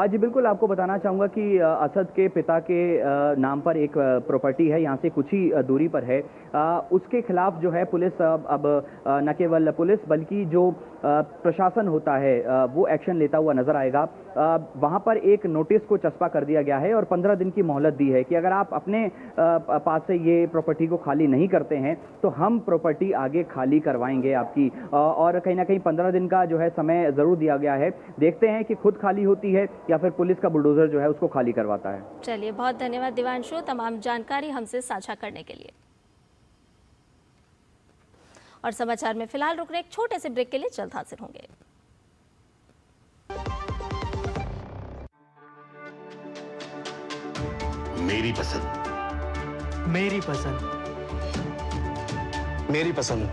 जी बिल्कुल, आपको बताना चाहूँगा कि असद के पिता के नाम पर एक प्रॉपर्टी है, यहाँ से कुछ ही दूरी पर है। उसके खिलाफ जो है पुलिस अब न केवल पुलिस बल्कि जो प्रशासन होता है वो एक्शन लेता हुआ नजर आएगा। वहाँ पर एक नोटिस को चस्पा कर दिया गया है और 15 दिन की मोहलत दी है कि अगर आप अपने पास से ये प्रॉपर्टी को खाली नहीं करते हैं तो हम प्रॉपर्टी आगे खाली करवाएंगे आपकी। और कहीं ना कहीं 15 दिन का जो है समय ज़रूर दिया गया है। देखते हैं कि खुद खाली होती है या फिर पुलिस का बुलडोजर जो है उसको खाली करवाता है। चलिए, बहुत धन्यवाद दिवांशु तमाम जानकारी हमसे साझा करने के लिए। और समाचार में फिलहाल रुक रहे एक छोटे से ब्रेक के लिए जल्द हाजिर होंगे। मेरी पसंद। मेरी पसंद। मेरी पसंद।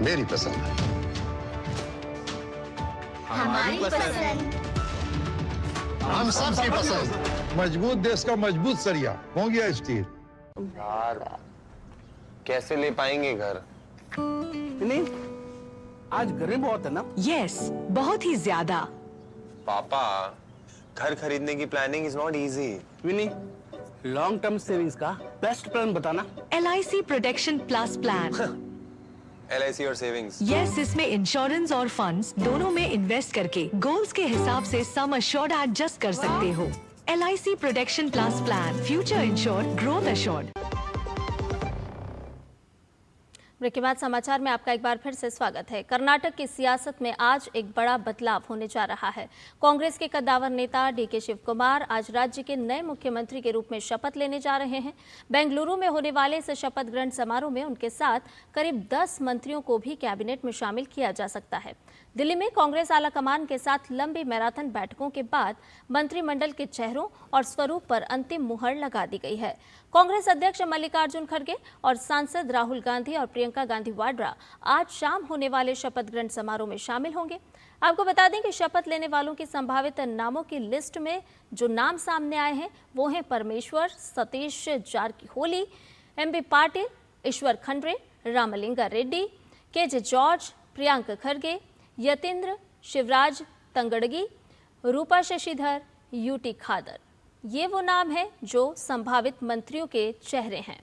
मेरी पसंद। हमारी पसंद। हम सबकी पसंद। मजबूत देश का मजबूत सरिया हो गया स्टील। यार कैसे ले पाएंगे घर? नहीं, आज गर्मी बहुत है ना? यस, बहुत ही ज्यादा। पापा, घर खरीदने की planning is not easy. Vini, long term savings का बेस्ट प्लान बताना। LIC protection plus plan. LIC और सेविंग्स। यस, इसमें इंश्योरेंस और फंड्स दोनों में इन्वेस्ट करके गोल्स के हिसाब से सम अश्योर्ड एडजस्ट कर सकते हो। LIC protection plus plan, future insured, growth assured. Break के बाद समाचार में आपका एक बार फिर से स्वागत है। कर्नाटक की सियासत में आज एक बड़ा बदलाव होने जा रहा है। कांग्रेस के कद्दावर नेता DK शिव कुमार आज राज्य के नए मुख्यमंत्री के रूप में शपथ लेने जा रहे हैं। बेंगलुरु में होने वाले इस शपथ ग्रहण समारोह में उनके साथ करीब 10 मंत्रियों को भी कैबिनेट में शामिल किया जा सकता है। दिल्ली में कांग्रेस आलाकमान के साथ लंबी मैराथन बैठकों के बाद मंत्रिमंडल के चेहरों और स्वरूप पर अंतिम मुहर लगा दी गई है। कांग्रेस अध्यक्ष मल्लिकार्जुन खड़गे और सांसद राहुल गांधी और प्रियंका गांधी वाड्रा आज शाम होने वाले शपथ ग्रहण समारोह में शामिल होंगे। आपको बता दें कि शपथ लेने वालों की संभावित नामों की लिस्ट में जो नाम सामने आए हैं वो हैं परमेश्वर, सतीश जारकीहोली, MB पाटिल, ईश्वर खंड्रे, रामलिंगा रेड्डी, KJ जॉर्ज, प्रियांक खड़गे, यतीन्द्र, शिवराज तंगड़गी, रूपा शशिधर, UT खादर। ये वो नाम है जो संभावित मंत्रियों के चेहरे हैं।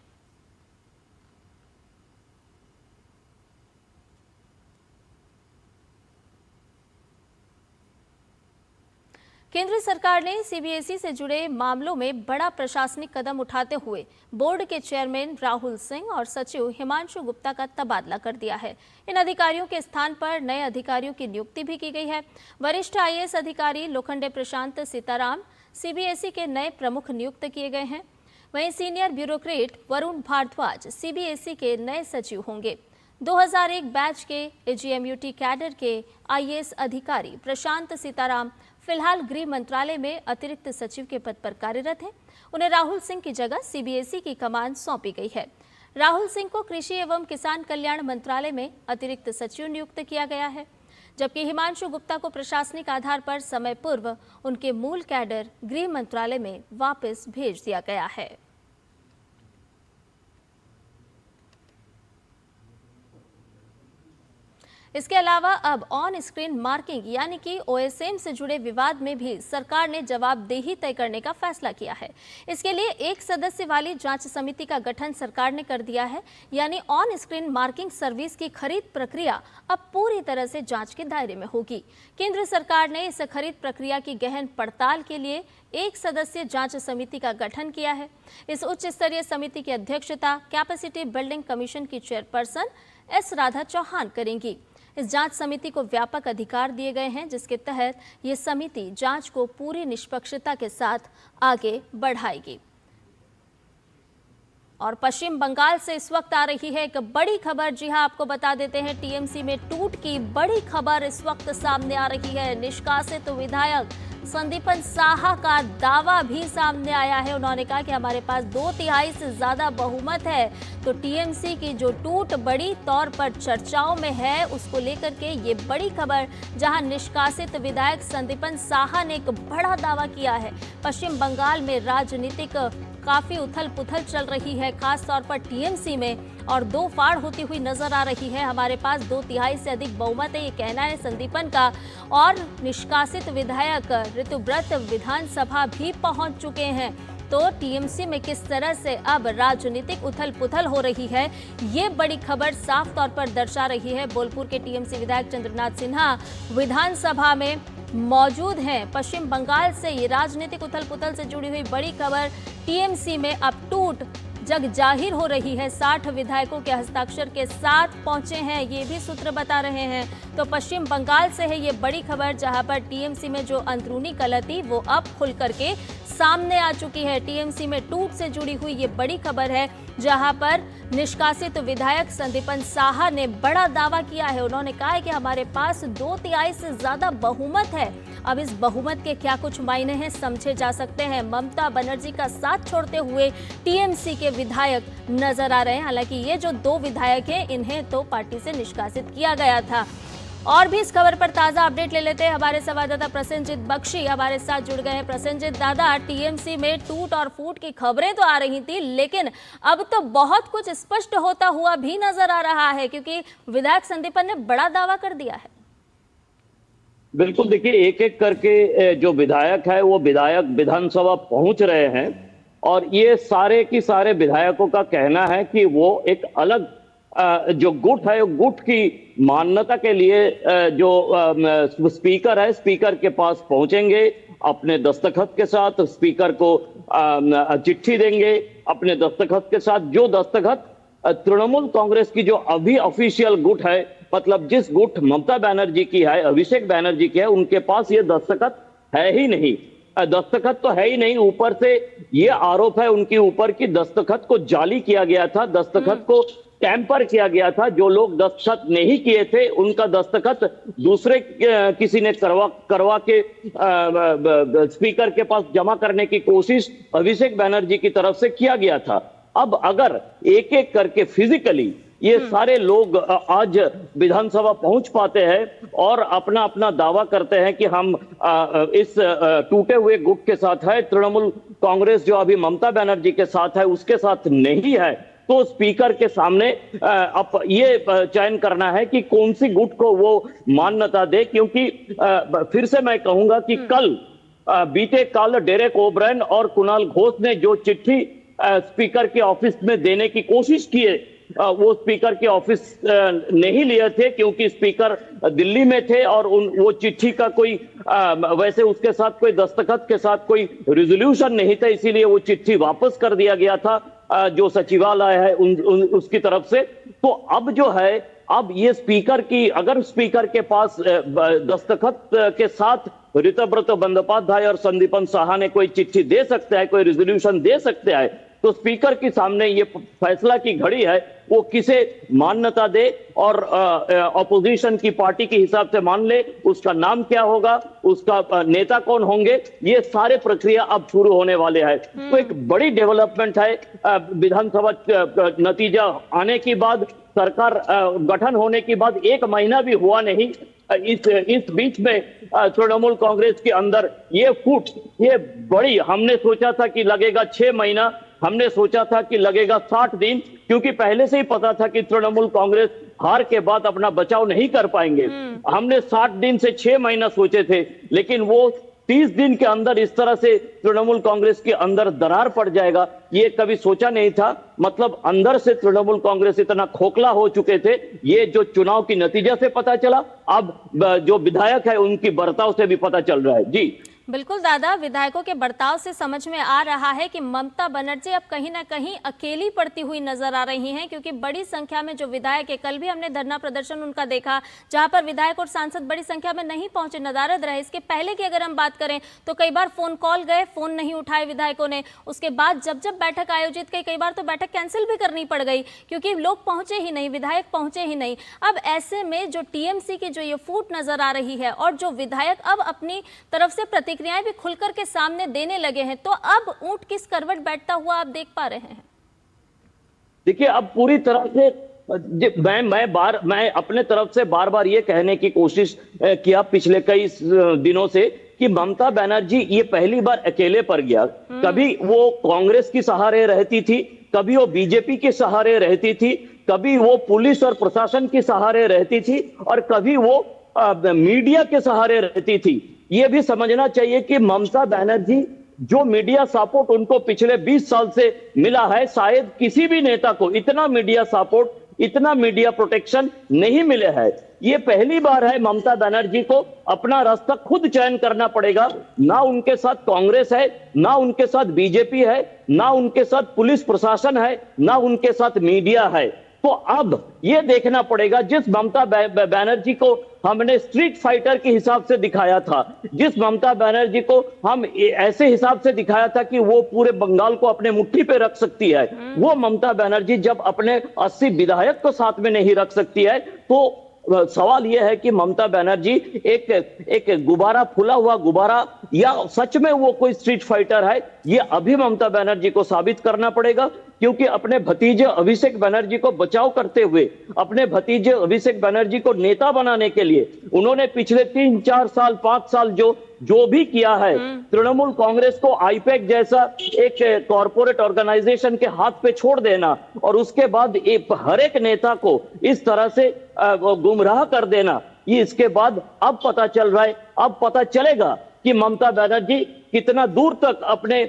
केंद्र सरकार ने CBSE से जुड़े मामलों में बड़ा प्रशासनिक कदम उठाते हुए बोर्ड के चेयरमैन राहुल सिंह और सचिव हिमांशु गुप्ता का तबादला कर दिया है। इन अधिकारियों के स्थान पर नए अधिकारियों की नियुक्ति भी की गई है। वरिष्ठ IAS अधिकारी लोखंडे प्रशांत सीताराम CBSE के नए प्रमुख नियुक्त किए गए हैं। वहीं senior bureaucrat Varun Bhardwaj CBSE के नए सचिव होंगे। 2001 बैच के AGMUT कैडर के IAS अधिकारी प्रशांत सीताराम फिलहाल गृह मंत्रालय में अतिरिक्त सचिव के पद पर कार्यरत हैं। उन्हें राहुल सिंह की जगह CBSE की कमान सौंपी गई है। राहुल सिंह को कृषि एवं किसान कल्याण मंत्रालय में अतिरिक्त सचिव नियुक्त किया गया है, जबकि हिमांशु गुप्ता को प्रशासनिक आधार पर समय पूर्व उनके मूल कैडर गृह मंत्रालय में वापस भेज दिया गया है। इसके अलावा अब ऑन स्क्रीन मार्किंग यानी कि OSM से जुड़े विवाद में भी सरकार ने जवाबदेही तय करने का फैसला किया है। इसके लिए एक सदस्य वाली जांच समिति का गठन सरकार ने कर दिया है, यानी ऑन स्क्रीन मार्किंग सर्विस की खरीद प्रक्रिया अब पूरी तरह से जांच के दायरे में होगी। केंद्र सरकार ने इस खरीद प्रक्रिया की गहन पड़ताल के लिए एक सदस्यीय जांच समिति का गठन किया है। इस उच्च स्तरीय समिति की अध्यक्षता कैपेसिटी बिल्डिंग कमीशन की चेयरपर्सन S राधा चौहान करेंगी। इस जांच समिति को व्यापक अधिकार दिए गए हैं, जिसके तहत ये समिति जांच को पूरी निष्पक्षता के साथ आगे बढ़ाएगी। और पश्चिम बंगाल से इस वक्त आ रही है एक बड़ी खबर। जी हां, आपको बता देते हैं टीएमसी में टूट की बड़ी खबर इस वक्त सामने आ रही है। निष्कासित विधायक संदीपन साहा का दावा भी सामने आया है। उन्होंने कहा कि हमारे पास 2/3 से ज्यादा बहुमत है। तो टीएमसी की जो टूट बड़ी तौर पर चर्चाओं में है, उसको लेकर के ये बड़ी खबर, जहां निष्कासित विधायक संदीपन साहा ने एक बड़ा दावा किया है। पश्चिम बंगाल में राजनीतिक काफी उथल पुथल चल रही है, खास तौर पर टीएमसी में, और दो फाड़ होती हुई नजर आ रही है। हमारे पास 2/3 से अधिक बहुमत है, ये कहना है संदीपन का। और निष्कासित विधायक ऋतुव्रत विधानसभा भी पहुंच चुके हैं। तो टीएमसी में किस तरह से अब राजनीतिक उथल पुथल हो रही है, ये बड़ी खबर साफ तौर पर दर्शा रही है। बोलपुर के टीएमसी विधायक चंद्रनाथ सिन्हा विधानसभा में मौजूद हैं। पश्चिम बंगाल से ये राजनीतिक उथल पुथल से जुड़ी हुई बड़ी खबर, टीएमसी में अब टूट जग जाहिर हो रही है। 60 विधायकों के हस्ताक्षर के साथ पहुंचे हैं, ये भी सूत्र बता रहे हैं। तो पश्चिम बंगाल से है ये बड़ी खबर, जहां पर टीएमसी में जो अंदरूनी कलह थी वो अब खुल करके सामने आ चुकी है। टीएमसी में टूट से जुड़ी हुई ये बड़ी खबर है, जहां पर निष्कासित विधायक संदीपन साहा ने बड़ा दावा किया है। उन्होंने कहा है कि हमारे पास 2/3 से ज्यादा बहुमत है। अब इस बहुमत के क्या कुछ मायने हैं समझे जा सकते हैं। ममता बनर्जी का साथ छोड़ते हुए टीएमसी के विधायक नजर आ रहे हैं। हालांकि ये जो 2 विधायक हैं, इन्हें तो पार्टी से निष्कासित किया गया था। और भी इस खबर पर ताजा अपडेट ले लेते हैं। हमारे संवाददाता प्रसेनजीत बख्शी हमारे साथ जुड़ गए हैं। प्रसेनजीत दादा, टीएमसी में टूट और फूट की खबरें तो आ रही थी, लेकिन अब तो बहुत कुछ स्पष्ट होता हुआ भी नजर आ रहा है, क्योंकि विधायक संदीपन ने बड़ा दावा कर दिया है। बिल्कुल, देखिए, एक एक करके जो विधायक है वो विधायक विधानसभा पहुंच रहे हैं, और ये सारे की सारे विधायकों का कहना है कि वो एक अलग जो गुट है, गुट की मान्यता के लिए जो स्पीकर है, स्पीकर के पास पहुंचेंगे अपने दस्तखत के साथ, स्पीकर को चिट्ठी देंगे अपने दस्तखत के साथ। जो दस्तखत तृणमूल कांग्रेस की जो अभी ऑफिशियल गुट है, मतलब जिस गुट ममता बनर्जी की है, अभिषेक बनर्जी की है, उनके पास ये दस्तखत है ही नहीं। दस्तखत तो है ही नहीं, ऊपर से ये आरोप है उनके ऊपर कि दस्तखत को जाली किया गया था, दस्तखत को टैंपर किया गया था। जो लोग दस्तखत नहीं किए थे, उनका दस्तखत दूसरे किसी ने करवा के स्पीकर के पास जमा करने की कोशिश अभिषेक बनर्जी की तरफ से किया गया था। अब अगर एक एक करके फिजिकली ये सारे लोग आज विधानसभा पहुंच पाते हैं और अपना अपना दावा करते हैं कि हम इस टूटे हुए गुट के साथ है, तृणमूल कांग्रेस जो अभी ममता बनर्जी के साथ है उसके साथ नहीं है, तो स्पीकर के सामने अब ये चयन करना है कि कौन सी गुट को वो मान्यता दे। क्योंकि फिर से मैं कहूंगा कि कल बीते कल डेरेक ओब्रायन और कुणाल घोष ने जो चिट्ठी स्पीकर के ऑफिस में देने की कोशिश किए, वो स्पीकर के ऑफिस नहीं लिए थे, क्योंकि स्पीकर दिल्ली में थे और वो चिट्ठी का कोई वैसे उसके साथ कोई दस्तखत के साथ कोई रिजोल्यूशन नहीं था, इसीलिए वो चिट्ठी वापस कर दिया गया था जो सचिवालय है उसकी तरफ से। तो अब जो है, अब ये स्पीकर की, अगर स्पीकर के पास दस्तखत के साथ ऋतव्रत बंदोपाध्याय और संदीपन साहा ने कोई चिट्ठी दे सकते हैं, कोई रिजोल्यूशन दे सकते हैं, तो स्पीकर के सामने ये फैसला की घड़ी है, वो किसे मान्यता दे और ऑपोजिशन की पार्टी के हिसाब से मान ले, उसका नाम क्या होगा, उसका नेता कौन होंगे, ये सारे प्रक्रिया अब शुरू होने वाले हैं। तो एक बड़ी डेवलपमेंट है। विधानसभा नतीजा आने के बाद, सरकार गठन होने के बाद 1 महीना भी हुआ नहीं, इस बीच में तृणमूल कांग्रेस के अंदर ये फूट, ये बड़ी, हमने सोचा था कि लगेगा 6 महीना, हमने सोचा था कि लगेगा 60 दिन, क्योंकि पहले से ही पता था कि तृणमूल कांग्रेस हार के बाद अपना बचाव नहीं कर पाएंगे। हमने 60 दिन से 6 महीना सोचे थे, लेकिन वो 30 दिन के अंदर इस तरह से तृणमूल कांग्रेस के अंदर दरार पड़ जाएगा, ये कभी सोचा नहीं था। मतलब अंदर से तृणमूल कांग्रेस इतना खोखला हो चुके थे, ये जो चुनाव की नतीजा से पता चला, अब जो विधायक है उनकी बर्ताव से भी पता चल रहा है। जी बिल्कुल दादा, विधायकों के बर्ताव से समझ में आ रहा है कि ममता बनर्जी अब कहीं ना कहीं अकेली पड़ती हुई नजर आ रही हैं, क्योंकि बड़ी संख्या में जो विधायक है, कल भी हमने धरना प्रदर्शन उनका देखा जहां पर विधायक और सांसद बड़ी संख्या में नहीं पहुंचे, नदारद रहे। इसके पहले की अगर हम बात करें तो कई बार फोन कॉल गए, फोन नहीं उठाए विधायकों ने। उसके बाद जब जब बैठक आयोजित की, कई बार तो बैठक कैंसिल भी करनी पड़ गई क्योंकि लोग पहुंचे ही नहीं, विधायक पहुंचे ही नहीं। अब ऐसे में जो टीएमसी की जो ये फूट नजर आ रही है और जो विधायक अब अपनी तरफ से प्रतिक्रियाएं भी खुलकर के सामने देने लगे हैं, तो अब ऊंट किस करवट बैठता हुआ आप देख पा रहे हैं? देखिए, अब पूरी तरह से मैं अपने तरफ से बार बार ये कहने की कोशिश किया पिछले कई दिनों से कि ममता बनर्जी ये पहली बार अकेले पर गया। कभी वो कांग्रेस की सहारे रहती थी, कभी वो बीजेपी के सहारे रहती थी, कभी वो पुलिस और प्रशासन के सहारे रहती थी और कभी वो मीडिया के सहारे रहती थी। ये भी समझना चाहिए कि ममता बनर्जी जो मीडिया सपोर्ट उनको पिछले 20 साल से मिला है, शायद किसी भी नेता को इतना मीडिया सपोर्ट, इतना मीडिया प्रोटेक्शन नहीं मिले है। ये पहली बार है ममता बनर्जी को अपना रास्ता खुद चयन करना पड़ेगा। ना उनके साथ कांग्रेस है, ना उनके साथ बीजेपी है, ना उनके साथ पुलिस प्रशासन है, ना उनके साथ मीडिया है। तो अब ये देखना पड़ेगा, जिस ममता बनर्जी को हमने स्ट्रीट फाइटर के हिसाब से दिखाया था, जिस ममता बनर्जी को हम ऐसे हिसाब से दिखाया था कि वो पूरे बंगाल को अपने मुट्ठी पे रख सकती है, वो ममता बनर्जी जब अपने 80 विधायक को साथ में नहीं रख सकती है, तो सवाल यह है कि ममता बनर्जी एक गुब्बारा, फूला हुआ गुब्बारा, या सच में वो कोई स्ट्रीट फाइटर है, ये अभी ममता बनर्जी को साबित करना पड़ेगा। क्योंकि अपने भतीजे अभिषेक बनर्जी को बचाव करते हुए, अपने भतीजे अभिषेक बनर्जी को नेता बनाने के लिए उन्होंने पिछले 3-4 साल 5 साल जो भी किया है, तृणमूल कांग्रेस को आईपैक जैसा एक कॉरपोरेट ऑर्गेनाइजेशन के हाथ पे छोड़ देना और उसके बाद हर एक नेता को इस तरह से गुमराह कर देना, ये इसके बाद अब पता चल रहा है, अब पता चलेगा कि ममता बनर्जी कितना दूर तक अपने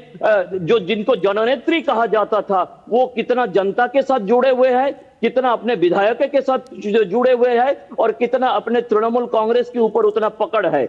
जिनको जननेत्री कहा जाता था, वो कितना जनता के साथ जुड़े हुए हैं, कितना अपने विधायक के साथ जुड़े हुए हैं और कितना अपने तृणमूल कांग्रेस के ऊपर उतना पकड़ है।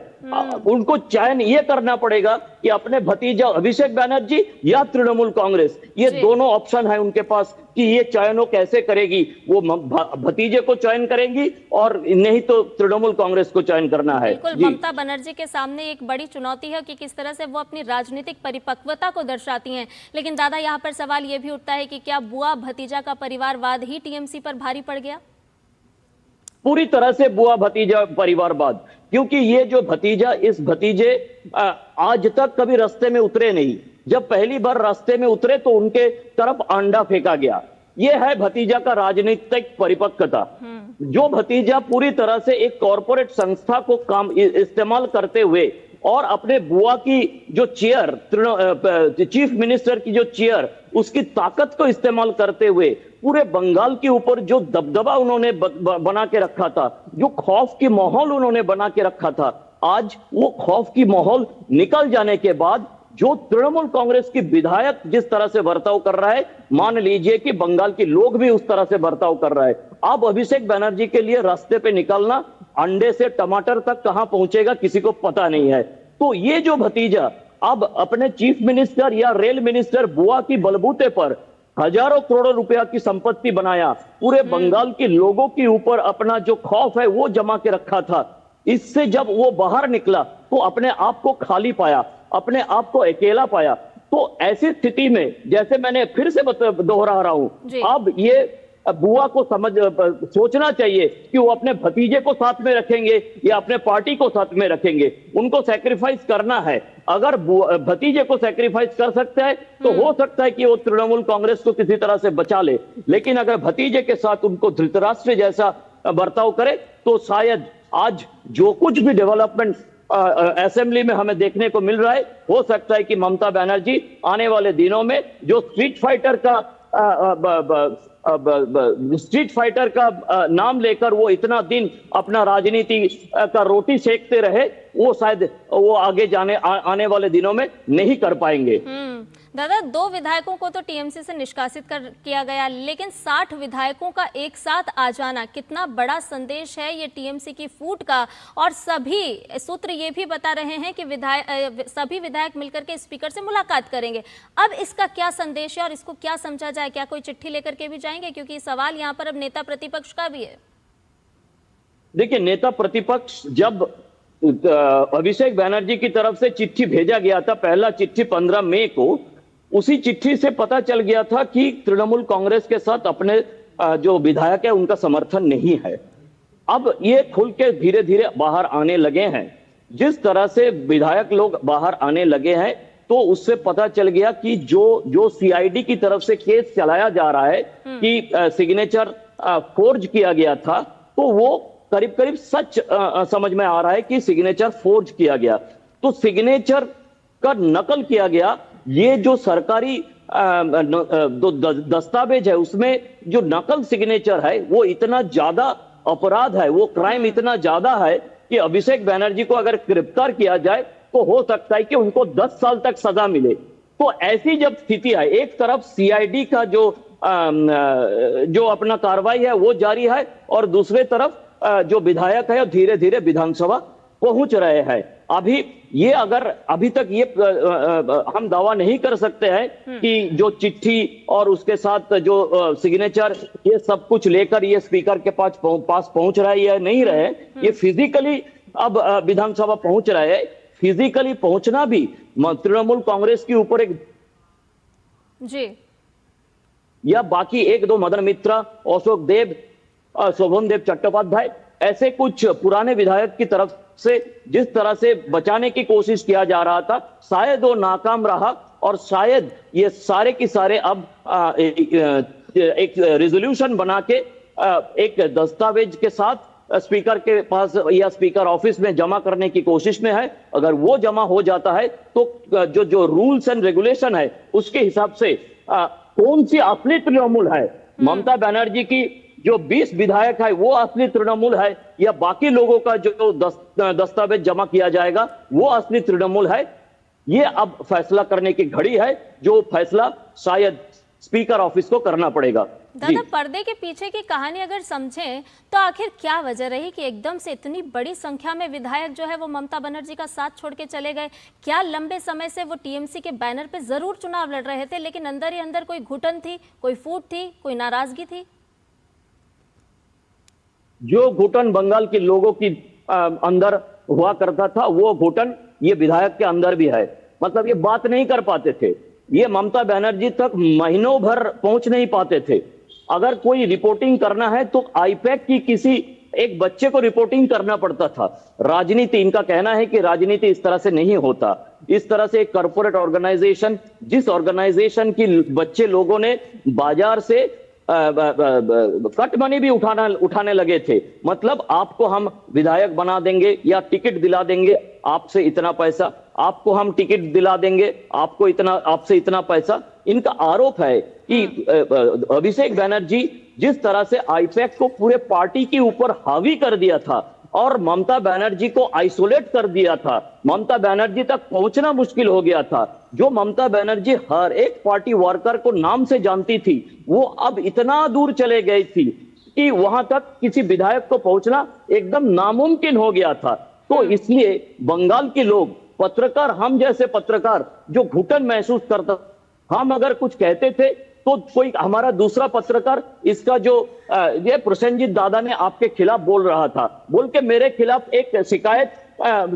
उनको चयन ये करना पड़ेगा कि अपने भतीजा अभिषेक बनर्जी या तृणमूल कांग्रेस, ये दोनों ऑप्शन है उनके पास कि ये चयनों कैसे करेगी। वो भतीजे को चयन करेंगी और नहीं तो तृणमूल कांग्रेस को चयन करना है। बिल्कुल, ममता बनर्जी के सामने एक बड़ी चुनौती है कि किस तरह से वो अपनी राजनीतिक परिपक्वता को दर्शाती हैं। लेकिन दादा, यहाँ पर सवाल ये भी उठता है कि क्या बुआ भतीजा का परिवारवाद ही टीएमसी पर भारी पड़ गया? पूरी तरह से बुआ भतीजा परिवारवाद, क्योंकि ये जो भतीजा, इस भतीजे आज तक कभी रास्ते में उतरे नहीं। जब पहली बार रास्ते में उतरे तो उनके तरफ अंडा फेंका गया। ये है भतीजा का राजनीतिक परिपक्वता। जो भतीजा पूरी तरह से एक कॉरपोरेट संस्था को काम इस्तेमाल करते हुए और अपने बुआ की जो चेयर, चीफ मिनिस्टर की जो चेयर, उसकी ताकत को इस्तेमाल करते हुए पूरे बंगाल के ऊपर जो दबदबा उन्होंने बना के रखा था, जो खौफ की माहौल उन्होंने बना के रखा था, आज वो खौफ की माहौल निकल जाने के बाद जो तृणमूल कांग्रेस की विधायक जिस तरह से बर्ताव कर रहा है, मान लीजिए कि बंगाल के लोग भी उस तरह से बर्ताव कर रहा है। अब अभिषेक बनर्जी के लिए रास्ते पे निकलना, अंडे से टमाटर तक कहां पहुंचेगा किसी को पता नहीं है। तो ये जो भतीजा अब अपने चीफ मिनिस्टर या रेल मिनिस्टर बुआ की बलबूते पर हजारों करोड़ों रुपया की संपत्ति बनाया, पूरे बंगाल के लोगों के ऊपर अपना जो खौफ है वो जमा के रखा था, इससे जब वो बाहर निकला तो अपने आप को खाली पाया, अपने आप को अकेला पाया। तो ऐसी स्थिति में, जैसे मैंने फिर से दोहरा रहा हूं, अब ये बुआ को सोचना चाहिए कि वो अपने भतीजे को साथ में रखेंगे या अपने पार्टी को साथ में रखेंगे। उनको सैक्रिफाइस करना है। अगर भतीजे को सैक्रिफाइस कर सकते हैं तो हो सकता है कि वो तृणमूल कांग्रेस को किसी तरह से बचा ले, लेकिन अगर भतीजे के साथ उनको धृतराष्ट्र जैसा बर्ताव करे तो शायद आज जो कुछ भी डेवलपमेंट असेंबली में हमें देखने को मिल रहा है, हो सकता है कि ममता बनर्जी आने वाले दिनों में जो स्ट्रीट फाइटर का नाम लेकर वो इतना दिन अपना राजनीति का रोटी सेकते रहे, वो शायद वो आगे आने वाले दिनों में नहीं कर पाएंगे। दादा, 2 विधायकों को तो टीएमसी से निष्कासित किया गया, लेकिन 60 विधायकों का एक साथ आ जाना कितना बड़ा संदेश है ये टीएमसी की फूट का। और सभी सूत्र ये भी बता रहे हैं कि सभी विधायक मिलकर के स्पीकर से मुलाकात करेंगे। अब इसका क्या संदेश है और इसको क्या समझा जाए? क्या कोई चिट्ठी लेकर के भी जाएंगे? क्योंकि सवाल यहाँ पर अब नेता प्रतिपक्ष का भी है। देखिए, नेता प्रतिपक्ष जब अभिषेक बैनर्जी की तरफ से चिट्ठी भेजा गया था, पहला चिट्ठी 15 मई को, उसी चिट्ठी से पता चल गया था कि तृणमूल कांग्रेस के साथ अपने जो विधायक है उनका समर्थन नहीं है। अब ये खुल के धीरे धीरे बाहर आने लगे हैं। जिस तरह से विधायक लोग बाहर आने लगे हैं तो उससे पता चल गया कि जो सीआईडी की तरफ से केस चलाया जा रहा है कि सिग्नेचर फोर्ज किया गया था, तो वो करीब करीब सच समझ में आ रहा है कि सिग्नेचर फोर्ज किया गया। तो सिग्नेचर का नकल किया गया। ये जो सरकारी दस्तावेज है उसमें जो नकल सिग्नेचर है वो इतना ज्यादा अपराध है, वो क्राइम इतना ज्यादा है कि अभिषेक बैनर्जी को अगर गिरफ्तार किया जाए तो हो सकता है कि उनको 10 साल तक सजा मिले। तो ऐसी जब स्थिति है, एक तरफ सीआईडी का जो अपना कार्रवाई है वो जारी है और दूसरे तरफ जो विधायक है धीरे धीरे विधानसभा पहुंच रहे हैं। अभी तक ये हम दावा नहीं कर सकते हैं कि जो चिट्ठी और उसके साथ जो सिग्नेचर ये सब कुछ लेकर ये स्पीकर के पास पहुंच रहा है या नहीं रहे। ये फिजिकली अब विधानसभा पहुंच रहे हैं। फिजिकली पहुंचना भी तृणमूल कांग्रेस के ऊपर एक जी या बाकी 1-2 मदन मित्रा, अशोक देव, शोभन देव चट्टोपाध्याय, ऐसे कुछ पुराने विधायक की तरफ से जिस तरह से बचाने की कोशिश किया जा रहा था, शायद वो नाकाम रहा और शायद ये सारे की सारे अब एक रिजोल्यूशन बना के एक दस्तावेज के साथ स्पीकर के पास या स्पीकर ऑफिस में जमा करने की कोशिश में है। अगर वो जमा हो जाता है तो जो रूल्स एंड रेगुलेशन है उसके हिसाब से कौन सी असली तृणमूल है, ममता बनर्जी की जो 20 विधायक है वो असली तृणमूल है या बाकी लोगों का जो दस्तावेज जमा किया जाएगा वो असली तृणमूल है, ये अब फैसला करने की घड़ी है, जो फैसला शायद स्पीकर ऑफिस को करना पड़ेगा। दादा, पर्दे के पीछे की कहानी अगर समझें तो आखिर क्या वजह रही कि एकदम से इतनी बड़ी संख्या में विधायक जो है वो ममता बनर्जी का साथ छोड़ के चले गए? क्या लंबे समय से वो टीएमसी के बैनर पे जरूर चुनाव लड़ रहे थे, लेकिन अंदर ही अंदर कोई घुटन थी, कोई फूट थी, कोई नाराजगी थी? जो घुटन बंगाल के लोगों की अंदर हुआ करता था वो घुटन ये विधायक के अंदर भी है। मतलब ये बात नहीं कर पाते थे, ये ममता बनर्जी तक महीनों भर पहुंच नहीं पाते थे। अगर कोई रिपोर्टिंग करना है तो आईपैक की किसी एक बच्चे को रिपोर्टिंग करना पड़ता था। राजनीति, इनका कहना है कि राजनीति इस तरह से नहीं होता। इस तरह से एक कॉर्पोरेट ऑर्गेनाइजेशन, जिस ऑर्गेनाइजेशन की बच्चे लोगों ने बाजार से कट मनी भी उठाने लगे थे, मतलब आपको हम विधायक बना देंगे या टिकट दिला देंगे, आपसे इतना पैसा, आपको हम टिकट दिला देंगे, आपको इतना, आपसे इतना पैसा। इनका आरोप है कि अभिषेक बैनर्जी जिस तरह से आईपैक को पूरे पार्टी के ऊपर हावी कर दिया था और ममता बनर्जी को आइसोलेट कर दिया था, ममता बनर्जी तक पहुंचना मुश्किल हो गया था। जो ममता बनर्जी हर एक पार्टी वर्कर को नाम से जानती थी, वो अब इतना दूर चले गई थी कि वहां तक किसी विधायक को पहुंचना एकदम नामुमकिन हो गया था। तो इसलिए बंगाल के लोग, पत्रकार, हम जैसे पत्रकार जो घुटन महसूस करता, हम अगर कुछ कहते थे तो कोई हमारा दूसरा पत्रकार इसका जो ये प्रसेनजीत दादा ने आपके खिलाफ बोल रहा था, बोल के मेरे खिलाफ एक शिकायत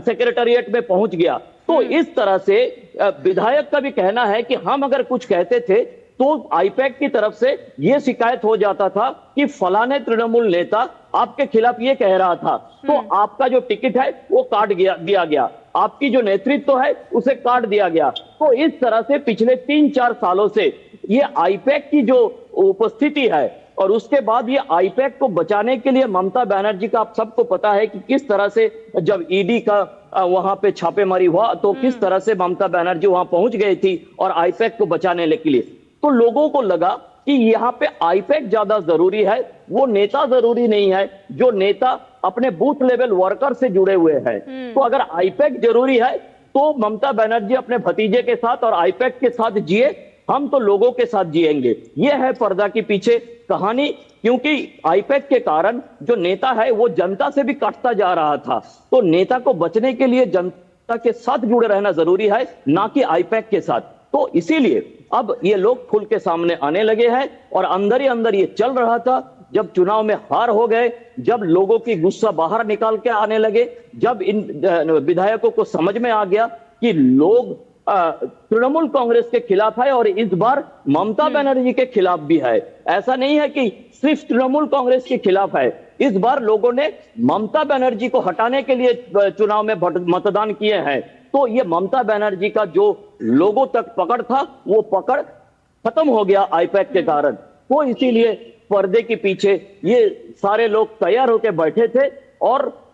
सेक्रेटेरिएट में पहुंच गया। तो इस तरह से विधायक का भी कहना है कि हम अगर कुछ कहते थे तो आईपैक की तरफ से यह शिकायत हो जाता था कि फलाने तृणमूल नेता आपके खिलाफ ये कह रहा था, तो आपका जो टिकट है वो काट दिया गया, आपकी जो नेतृत्व है उसे काट दिया गया। तो इस तरह से पिछले 3-4 सालों से ये आईपैक की जो उपस्थिति है और उसके बाद ये आईपैक को बचाने के लिए ममता बनर्जी का, आप सबको पता है कि किस तरह से जब ईडी का वहां पे छापेमारी हुआ तो किस तरह से ममता बनर्जी वहां पहुंच गई थी और आईपैक को बचाने के लिए। तो लोगों को लगा कि यहाँ पे आईपैक ज्यादा जरूरी है, वो नेता जरूरी नहीं है, जो नेता अपने बूथ लेवल वर्कर से जुड़े हुए हैं। तो अगर आईपैक जरूरी है तो ममता बनर्जी अपने भतीजे के साथ और आईपैक के साथ जिए, हम तो लोगों के साथ जिएंगे। यह है पर्दा के पीछे कहानी, क्योंकि आईपैक के कारण जो नेता है वो जनता से भी कटता जा रहा था। तो नेता को बचने के लिए जनता के साथ जुड़े रहना जरूरी है, ना कि आईपैक के साथ। तो इसीलिए अब ये लोग खुल के सामने आने लगे हैं, और अंदर ही अंदर ये चल रहा था। जब चुनाव में हार हो गए, जब लोगों की गुस्सा बाहर निकाल के आने लगे, जब इन विधायकों को समझ में आ गया कि लोग तृणमूल कांग्रेस के खिलाफ है और इस बार ममता बनर्जी के खिलाफ भी है, ऐसा नहीं है कि सिर्फ तृणमूल कांग्रेस के खिलाफ है, इस बार लोगों ने ममता बनर्जी को हटाने के लिए चुनाव में मतदान किए हैं। तो ये ममता बनर्जी का जो लोगों तक पकड़ था, वो पकड़ खत्म हो गया आईपैक के कारण। तो इसीलिए पर्दे के पीछे ये सारे लोग तैयार होकर बैठे थे। और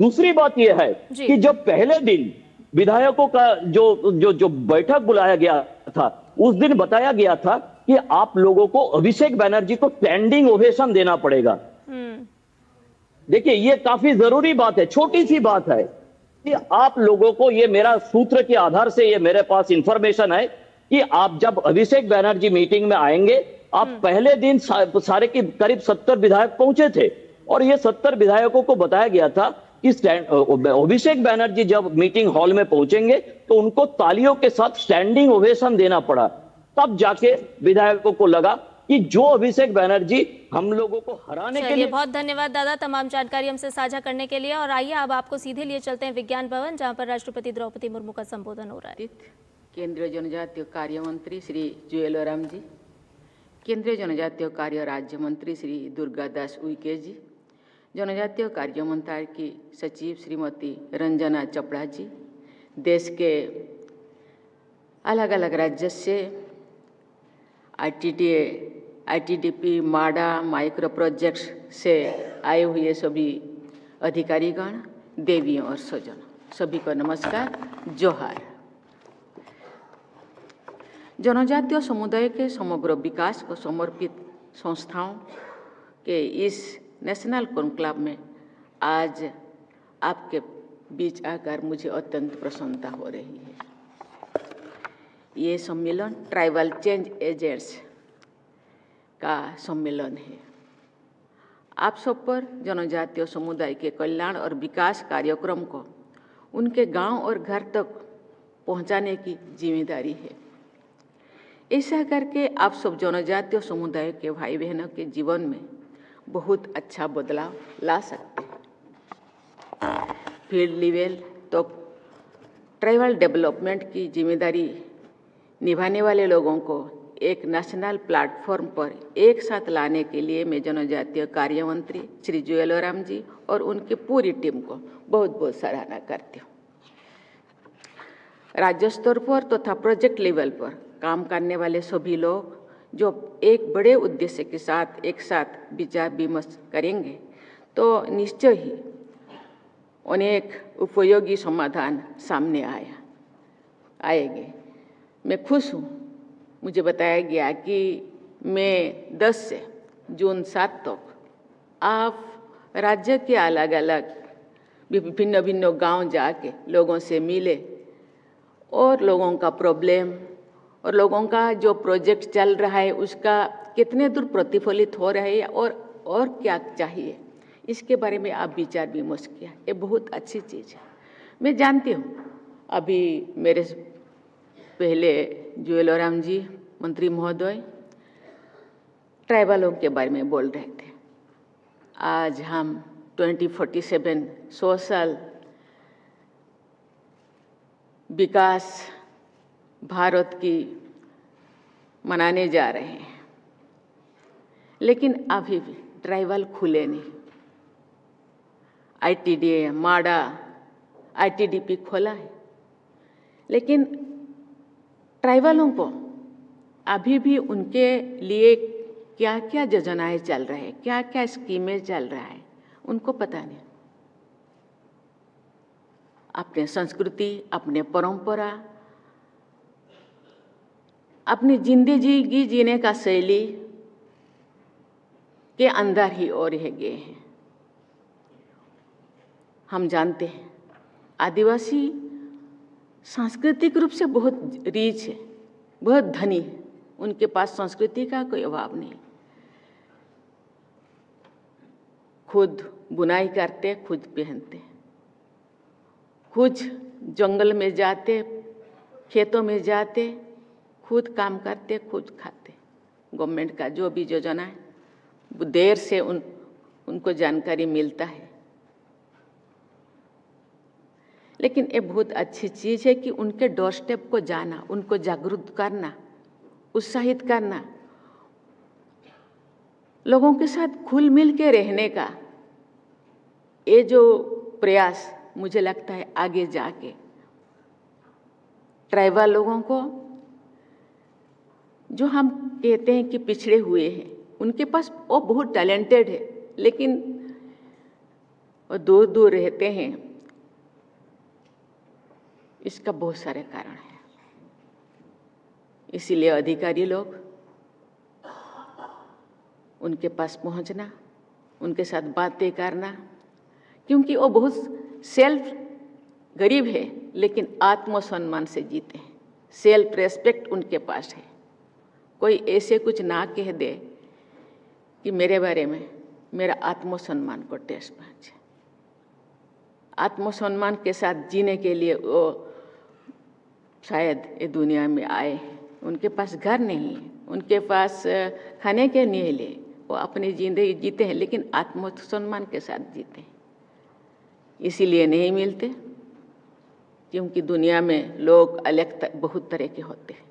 दूसरी बात यह है कि जब पहले दिन विधायकों का जो बैठक बुलाया गया था, उस दिन बताया गया था कि आप लोगों को अभिषेक बनर्जी को स्टैंडिंग ओवेशन देना पड़ेगा। देखिए, ये काफी जरूरी बात है, छोटी सी बात है कि आप लोगों को, ये मेरा सूत्र के आधार से ये मेरे पास इंफॉर्मेशन है कि आप जब अभिषेक बनर्जी मीटिंग में आएंगे, आप पहले दिन सारे के करीब 70 विधायक पहुंचे थे, और ये 70 विधायकों को बताया गया था कि अभिषेक बनर्जी जब मीटिंग हॉल में पहुंचेंगे तो उनको तालियों के साथ स्टैंडिंग ओवेशन देना पड़ा। तब जाके विधायकों को लगा कि जो अभिषेक बनर्जी हम लोगों को हराने के लिए। बहुत धन्यवाद दादा, तमाम जानकारी हमसे साझा करने के लिए। और आइए अब आपको सीधे लिए चलते हैं विज्ञान भवन, जहां पर राष्ट्रपति द्रौपदी मुर्मू का संबोधन हो रहा है। केंद्रीय जनजातीय कार्य मंत्री श्री जुएल ओराम जी, केंद्रीय जनजातीय कार्य राज्य मंत्री श्री दुर्गादास उइके जी, जनजातीय कार्य मंत्रालय की सचिव श्रीमती रंजना चपड़ा जी, देश के अलग अलग राज्य से आईटीडीपी, माडा, माइक्रो प्रोजेक्ट्स से आए हुए सभी अधिकारीगण, देवियों और स्वजन, सभी को नमस्कार, जोहार। जनजातीय समुदाय के समग्र विकास को समर्पित संस्थाओं के इस नेशनल कॉन्क्लेव में आज आपके बीच आकर मुझे अत्यंत प्रसन्नता हो रही है। ये सम्मेलन ट्राइबल चेंज एजेंट्स का सम्मेलन है। आप सब पर जनजातीय समुदाय के कल्याण और विकास कार्यक्रम को उनके गांव और घर तक पहुंचाने की जिम्मेदारी है। ऐसा करके आप सब जनजातीय समुदाय के भाई बहनों के जीवन में बहुत अच्छा बदलाव ला सकते हैं। फील्ड लेवल तो ट्राइबल डेवलपमेंट की जिम्मेदारी निभाने वाले लोगों को एक नेशनल प्लेटफॉर्म पर एक साथ लाने के लिए मैं जनजातीय कार्य मंत्री श्री जुएल ओराम जी और उनकी पूरी टीम को बहुत बहुत सराहना करती हूँ। राज्य स्तर पर तथा प्रोजेक्ट लेवल पर काम करने वाले सभी लोग जो एक बड़े उद्देश्य के साथ एक साथ विचार विमर्श करेंगे तो निश्चय ही अनेक उपयोगी समाधान सामने आएंगे। मैं खुश हूँ, मुझे बताया गया कि मई 10 से जून 7 तक आप राज्य के अलग अलग भिन्न भिन्न गांव जाके लोगों से मिले और लोगों का प्रॉब्लम और लोगों का जो प्रोजेक्ट चल रहा है उसका कितने दूर प्रतिफलित हो रहा है और क्या चाहिए, इसके बारे में आप विचार विमर्श किया। ये बहुत अच्छी चीज़ है। मैं जानती हूँ अभी मेरे पहले जुएल ओराम जी मंत्री महोदय ट्राइबलों के बारे में बोल रहे थे। आज हम 2047 सोशल विकास भारत की मनाने जा रहे हैं, लेकिन अभी भी ट्राइबल खुले नहीं। आईटीडीए, माडा, आईटीडीपी खोला है, लेकिन ट्राइबलों को अभी भी उनके लिए क्या क्या योजनाएं चल रहे हैं, क्या क्या स्कीमें चल रहा है, उनको पता नहीं। अपने संस्कृति, अपने परंपरा, अपनी जिंदगी जीने का शैली के अंदर ही और रह गए हैं। हम जानते हैं आदिवासी सांस्कृतिक रूप से बहुत रीच है, बहुत धनी है। उनके पास संस्कृति का कोई अभाव नहीं। खुद बुनाई करते, खुद पहनते, खुद जंगल में जाते, खेतों में जाते, खुद काम करते, खुद खाते। गवर्नमेंट का जो भी योजना है वो देर से उनको जानकारी मिलता है, लेकिन ये बहुत अच्छी चीज़ है कि उनके डोर स्टेप को जाना, उनको जागरूक करना, उत्साहित करना, लोगों के साथ घुल मिल के रहने का ये जो प्रयास मुझे लगता है आगे जाके ट्राइबल लोगों को, जो हम कहते हैं कि पिछड़े हुए हैं, उनके पास वो बहुत टैलेंटेड है, लेकिन वो दूर दूर रहते हैं। इसका बहुत सारे कारण हैं। इसीलिए अधिकारी लोग उनके पास पहुंचना, उनके साथ बातें करना, क्योंकि वो बहुत सेल्फ गरीब है लेकिन आत्मसम्मान से जीते हैं। सेल्फ रेस्पेक्ट उनके पास है। कोई ऐसे कुछ ना कह दे कि मेरे बारे में, मेरा आत्मसम्मान को ठेस पहुंचे। आत्मसम्मान के साथ जीने के लिए वो शायद ये दुनिया में आए हैं। उनके पास घर नहीं है, उनके पास खाने के नहीं लिए, वो अपनी जिंदगी जीते हैं लेकिन आत्मसम्मान के साथ जीते हैं। इसीलिए नहीं मिलते क्योंकि दुनिया में लोग अलग बहुत तरह के होते हैं।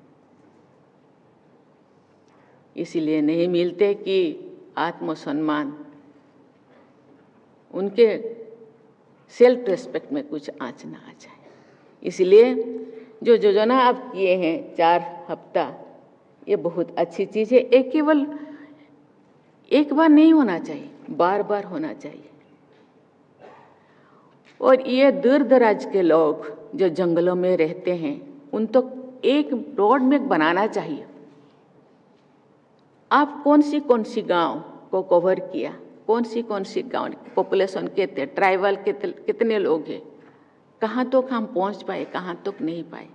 इसीलिए नहीं मिलते कि आत्मसम्मान, उनके सेल्फ रेस्पेक्ट में कुछ आँच ना आ जाए। इसलिए जो योजना आप किए हैं 4 हफ्ता, ये बहुत अच्छी चीज़ है। ये केवल एक बार नहीं होना चाहिए, बार बार होना चाहिए। और ये दूर दराज के लोग जो जंगलों में रहते हैं, उन तो एक रोड में बनाना चाहिए। आप कौन सी गांव को कवर किया, कौन सी गांव पॉपुलेशन कितने, ट्राइबल कितने लोग हैं, कहाँ तक हम पहुँच पाए, कहाँ तक नहीं पाए।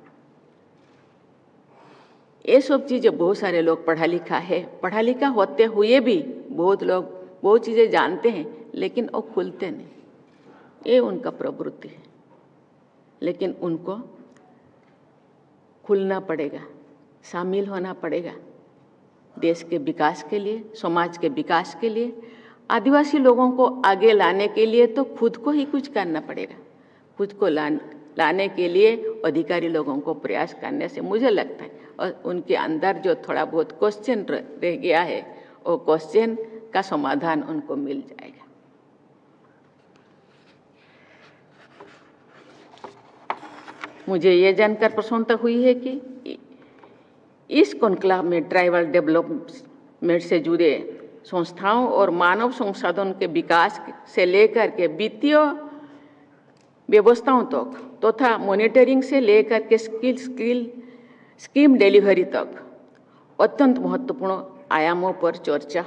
ये सब चीज़ें बहुत सारे लोग पढ़ा लिखा है, पढ़ा लिखा होते हुए भी बहुत लोग बहुत चीज़ें जानते हैं लेकिन वो खुलते नहीं। ये उनका प्रवृत्ति है, लेकिन उनको खुलना पड़ेगा, शामिल होना पड़ेगा देश के विकास के लिए, समाज के विकास के लिए। आदिवासी लोगों को आगे लाने के लिए तो खुद को ही कुछ करना पड़ेगा। खुद को लाने के लिए अधिकारी लोगों को प्रयास करने से मुझे लगता है, और उनके अंदर जो थोड़ा बहुत क्वेश्चन रह गया है, वो क्वेश्चन का समाधान उनको मिल जाएगा। मुझे ये जानकर प्रसन्नता हुई है कि इस कॉन्क्लेव में ट्राइबल डेवलपमेंट से जुड़े संस्थाओं और मानव संसाधन के विकास से लेकर के वित्तीय व्यवस्थाओं तक तथा मॉनिटरिंग से लेकर के स्कीम डिलीवरी तक अत्यंत महत्वपूर्ण आयामों पर चर्चा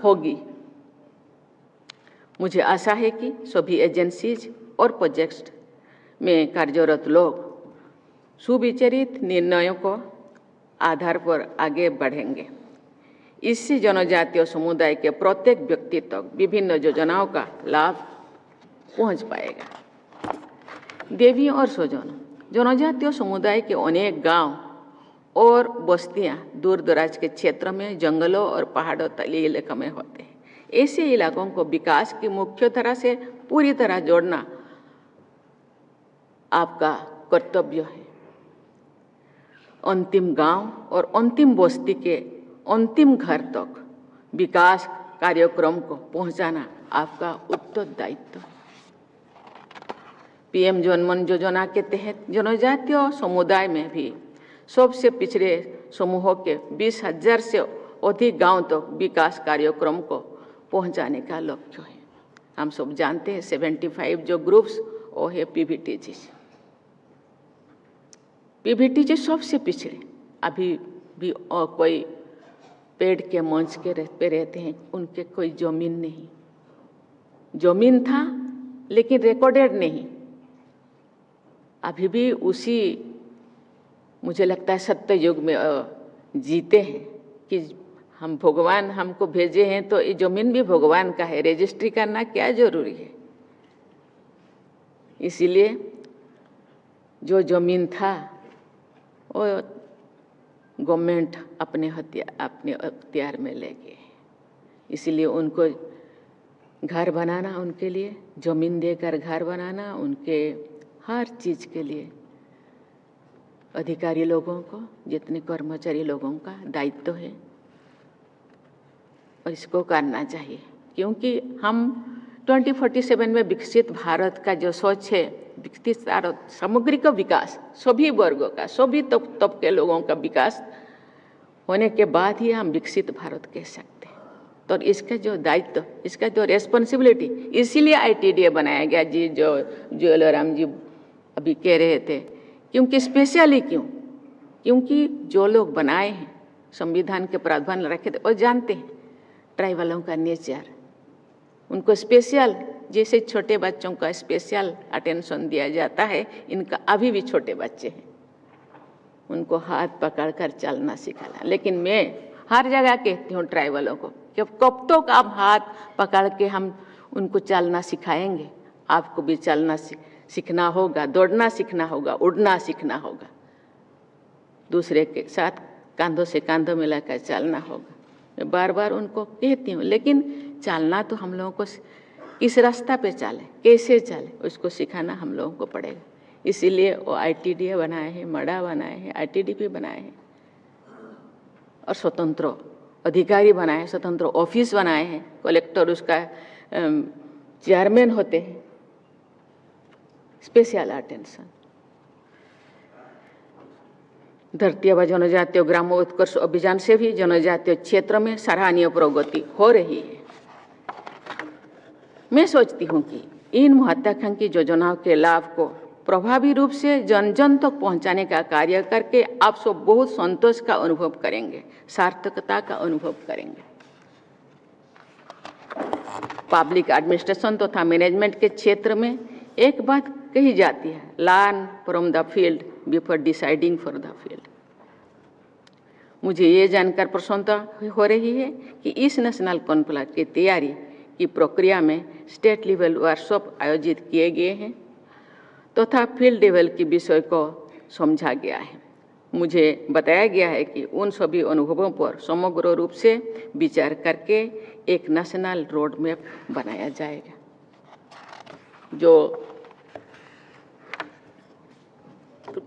होगी। मुझे आशा है कि सभी एजेंसीज और प्रोजेक्ट्स में कार्यरत लोग सुविचारित निर्णयों को आधार पर आगे बढ़ेंगे। इससे जनजातीय समुदाय के प्रत्येक व्यक्ति तक विभिन्न योजनाओं का लाभ पहुंच पाएगा। देवी और स्वजन, जनजातीय समुदाय के अनेक गांव और बस्तियां दूर दराज के क्षेत्र में जंगलों और पहाड़ों तलीय इलाकों में होते हैं। ऐसे इलाकों को विकास की मुख्य धारा से पूरी तरह जोड़ना आपका कर्तव्य है। अंतिम गांव और अंतिम बस्ती के अंतिम घर तक विकास कार्यक्रम को पहुंचाना आपका उत्तरदायित्व है। पीएम जनमन योजना के तहत जनजातीय समुदाय में भी सबसे पिछड़े समूहों के 20,000 से अधिक गांव तक विकास कार्यक्रम को पहुंचाने का लक्ष्य है। हम सब जानते हैं 75 जो ग्रुप्स वो है पीवीटीजी। पीवीटीजी सबसे पिछड़े, अभी भी और कोई पेड़ के मंच के पे रहते हैं, उनके कोई जमीन नहीं, जमीन था लेकिन रिकॉर्डेड नहीं। अभी भी उसी, मुझे लगता है, सत्य युग में जीते हैं कि हम भगवान हमको भेजे हैं तो ये जमीन भी भगवान का है, रजिस्ट्री करना क्या जरूरी है। इसीलिए जो जमीन था वो गवर्नमेंट अपने अख्तियार में ले गए। इसीलिए उनको घर बनाना, उनके लिए जमीन देकर घर बनाना, उनके हर चीज़ के लिए अधिकारी लोगों को, जितने कर्मचारी लोगों का दायित्व है और इसको करना चाहिए। क्योंकि हम 2047 में विकसित भारत का जो सोच है, विकसित भारत, सामग्रिक विकास, सभी वर्गों का, सभी तब के लोगों का विकास होने के बाद ही हम विकसित भारत कह सकते हैं। तो इसका जो दायित्व, इसका जो रेस्पॉन्सिबिलिटी, इसीलिए ITDA बनाया गया जी, जो ज्वेलराम जी अभी कह रहे थे। क्योंकि स्पेशली क्योंकि जो लोग बनाए हैं, संविधान के प्रावधान रखे थे, और जानते हैं ट्राइबलों का नेचर, उनको स्पेशल, जैसे छोटे बच्चों का स्पेशल अटेंशन दिया जाता है, इनका अभी भी छोटे बच्चे हैं, उनको हाथ पकड़कर चलना सिखाना। लेकिन मैं हर जगह कहती हूँ ट्राइबलों को कि कब तक आप हाथ पकड़ के हम उनको चलना सिखाएंगे? आपको भी चलना सीखना होगा, दौड़ना सीखना होगा, उड़ना सीखना होगा, दूसरे के साथ कंधों से कंधों मिलाकर चलना होगा। मैं बार बार उनको कहती हूँ, लेकिन चलना तो हम लोगों को किस रास्ता पे चले, कैसे चले, उसको सिखाना हम लोगों को पड़ेगा। इसीलिए वो ITDA बनाए हैं, मडा बनाए हैं, ITDP बनाए हैं, और स्वतंत्र अधिकारी बनाए हैं, स्वतंत्र ऑफिस बनाए हैं, कलेक्टर उसका चेयरमैन होते हैं, स्पेशल अटेंशन। धरती व जनजातीय ग्रामोत्कर्ष अभियान से भी जनजातीय क्षेत्र में सराहनीय प्रगति हो रही है। मैं सोचती हूँ कि इन महत्वाकांक्षी योजनाओं के लाभ को प्रभावी रूप से जन जन तक पहुँचाने का कार्य करके आप सब बहुत संतोष का अनुभव करेंगे, सार्थकता का अनुभव करेंगे। पब्लिक एडमिनिस्ट्रेशन तथा मैनेजमेंट के क्षेत्र में एक बात कही जाती है, learn from the field before deciding for the field. मुझे ये जानकर प्रसन्नता हो रही है कि इस नेशनल कॉन्क्लेव की तैयारी की प्रक्रिया में स्टेट लेवल वर्कशॉप आयोजित किए गए हैं तथा फील्ड लेवल के विषय को समझा गया है। मुझे बताया गया है कि उन सभी अनुभवों पर समग्र रूप से विचार करके एक नेशनल रोड मैप बनाया जाएगा। जो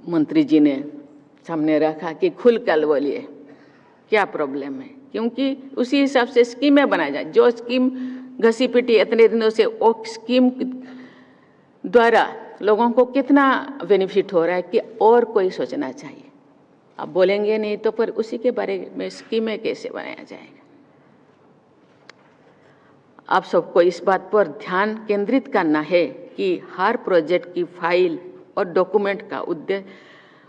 मंत्री जी ने सामने रखा कि खुलकर बोलिए क्या प्रॉब्लम है, क्योंकि उसी हिसाब से स्कीमें बनाई जाए। जो स्कीम घसी पिटी इतने दिनों से, वो स्कीम द्वारा लोगों को कितना बेनिफिट हो रहा है कि और कोई सोचना चाहिए। आप बोलेंगे नहीं तो फिर उसी के बारे में स्कीमें कैसे बनाया जाएगा। आप सबको इस बात पर ध्यान केंद्रित करना है कि हर प्रोजेक्ट की फाइल और डॉक्यूमेंट का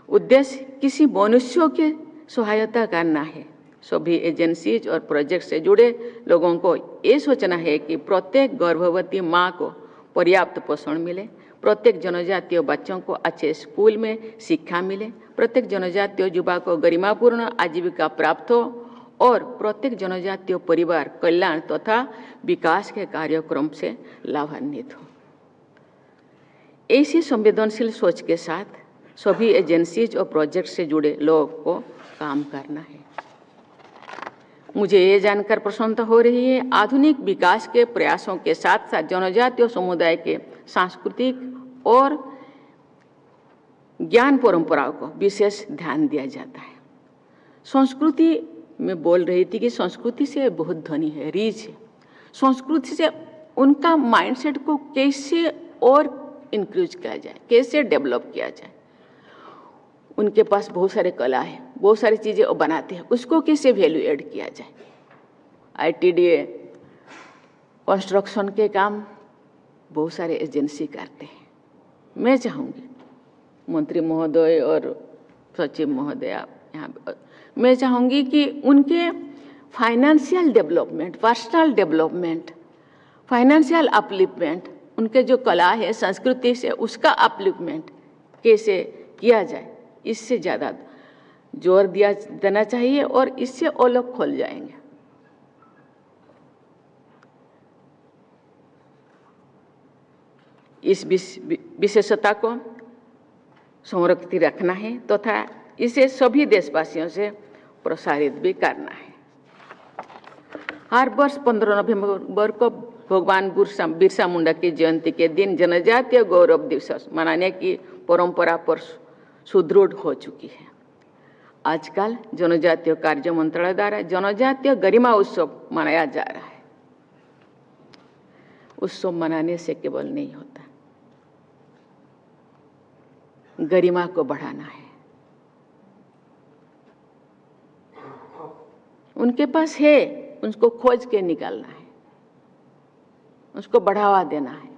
उद्देश्य किसी मनुष्यों के सहायता करना है। सभी एजेंसीज और प्रोजेक्ट से जुड़े लोगों को ये सोचना है कि प्रत्येक गर्भवती माँ को पर्याप्त पोषण मिले, प्रत्येक जनजातीय बच्चों को अच्छे स्कूल में शिक्षा मिले, प्रत्येक जनजातीय युवा को गरिमापूर्ण आजीविका प्राप्त हो और प्रत्येक जनजातीय परिवार कल्याण तथा विकास के कार्यक्रम से लाभान्वित हो। ऐसी संवेदनशील सोच के साथ सभी एजेंसीज और प्रोजेक्ट से जुड़े लोगों को काम करना है। मुझे ये जानकर प्रसन्नता हो रही है, आधुनिक विकास के प्रयासों के साथ साथ जनजातीय समुदाय के सांस्कृतिक और ज्ञान परंपराओं को विशेष ध्यान दिया जाता है। संस्कृति में बोल रही थी कि संस्कृति से बहुत धनी है, रीच है। संस्कृति से उनका माइंडसेट को कैसे और इंक्रीज किया जाए, कैसे डेवलप किया जाए। उनके पास बहुत सारे कला है, बहुत सारी चीज़ें वो बनाते हैं, उसको कैसे वैल्यू ऐड किया जाए। ITDA कंस्ट्रक्शन के काम बहुत सारे एजेंसी करते हैं। मैं चाहूँगी मंत्री महोदय और सचिव महोदय यहाँ, मैं चाहूँगी कि उनके financial development, personal development, financial upliftment, उनके जो कला है संस्कृति से उसका अपलिफ्टमेंट कैसे किया जाए, इससे ज़्यादा जोर देना चाहिए और इससे वो लोग खोल जाएंगे। इस विशेषता को संरक्षित रखना है तथा इसे सभी देशवासियों से प्रसारित भी करना है। हर वर्ष 15 नवंबर को भगवान बिरसा मुंडा की जयंती के दिन जनजातीय गौरव दिवस मनाने की परंपरा पर सुदृढ़ हो चुकी है। आजकल जनजातीय कार्य मंत्रालय द्वारा जनजातीय गरिमा उत्सव मनाया जा रहा है। उत्सव मनाने से केवल नहीं होता, गरिमा को बढ़ाना है। उनके पास है, उसको खोज के निकालना है, उसको बढ़ावा देना है।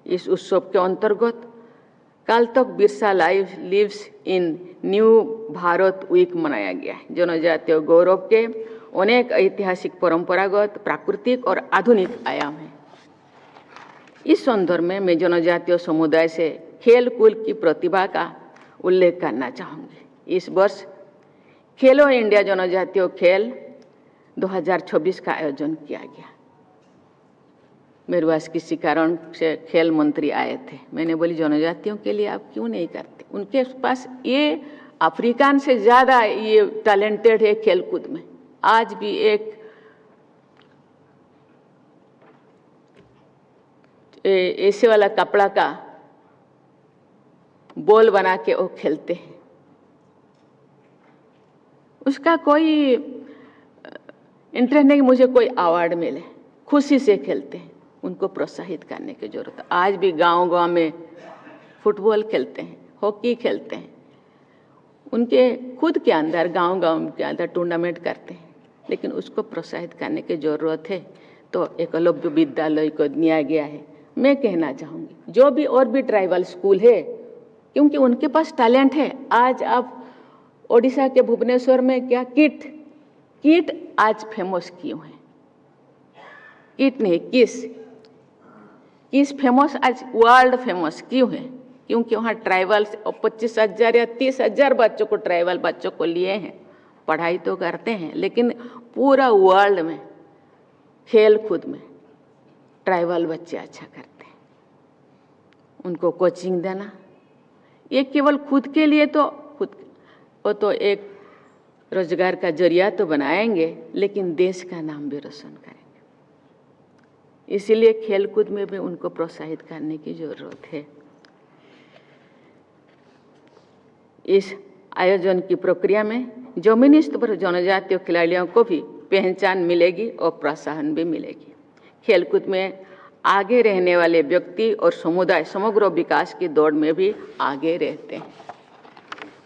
इस उत्सव के अंतर्गत कल तक Birsa lives in new Bharat week मनाया गया है। जनजातीय गौरव के अनेक ऐतिहासिक, परंपरागत, प्राकृतिक और आधुनिक आयाम हैं। इस संदर्भ में मैं जनजातीय समुदाय से खेल कूद की प्रतिभा का उल्लेख करना चाहूँगी। इस वर्ष खेलो इंडिया जनजातीय खेल 2026 का आयोजन किया गया। मेरे पास किसी कारण से खेल मंत्री आए थे, मैंने बोली जनजातियों के लिए आप क्यों नहीं करते? उनके पास ये अफ्रीकन से ज़्यादा ये टैलेंटेड है खेल कूद में। आज भी एक ऐसे वाला कपड़ा का बॉल बना के वो खेलते हैं। उसका कोई इंटरेस्ट नहीं, मुझे कोई अवार्ड मिले, खुशी से खेलते हैं। उनको प्रोत्साहित करने की जरूरत है। आज भी गांव-गांव में फुटबॉल खेलते हैं, हॉकी खेलते हैं, उनके खुद के अंदर गांव-गांव के अंदर टूर्नामेंट करते हैं, लेकिन उसको प्रोत्साहित करने की जरूरत है। तो एकलव्य विद्यालय को दिया गया है। मैं कहना चाहूँगी जो भी और भी ट्राइबल स्कूल है, क्योंकि उनके पास टैलेंट है। आज आप ओडिशा के भुवनेश्वर में क्या किट आज फेमस क्यों है? किट नहीं, किस फेमस आज वर्ल्ड फेमस क्यों है? क्योंकि वहाँ ट्राइबल 25,000 या 30,000 बच्चों को, ट्राइबल बच्चों को लिए हैं। पढ़ाई तो करते हैं, लेकिन पूरा वर्ल्ड में खेल कूद में ट्राइबल बच्चे अच्छा करते हैं। उनको कोचिंग देना, ये केवल खुद के लिए तो वो तो एक रोजगार का जरिया तो बनाएंगे, लेकिन देश का नाम भी रोशन करेंगे। इसीलिए खेल कूद में भी उनको प्रोत्साहित करने की जरूरत है। इस आयोजन की प्रक्रिया में जमीनी स्तर पर जनजातीय खिलाड़ियों को भी पहचान मिलेगी और प्रोत्साहन भी मिलेगी। खेलकूद में आगे रहने वाले व्यक्ति और समुदाय समग्र विकास की दौड़ में भी आगे रहते हैं।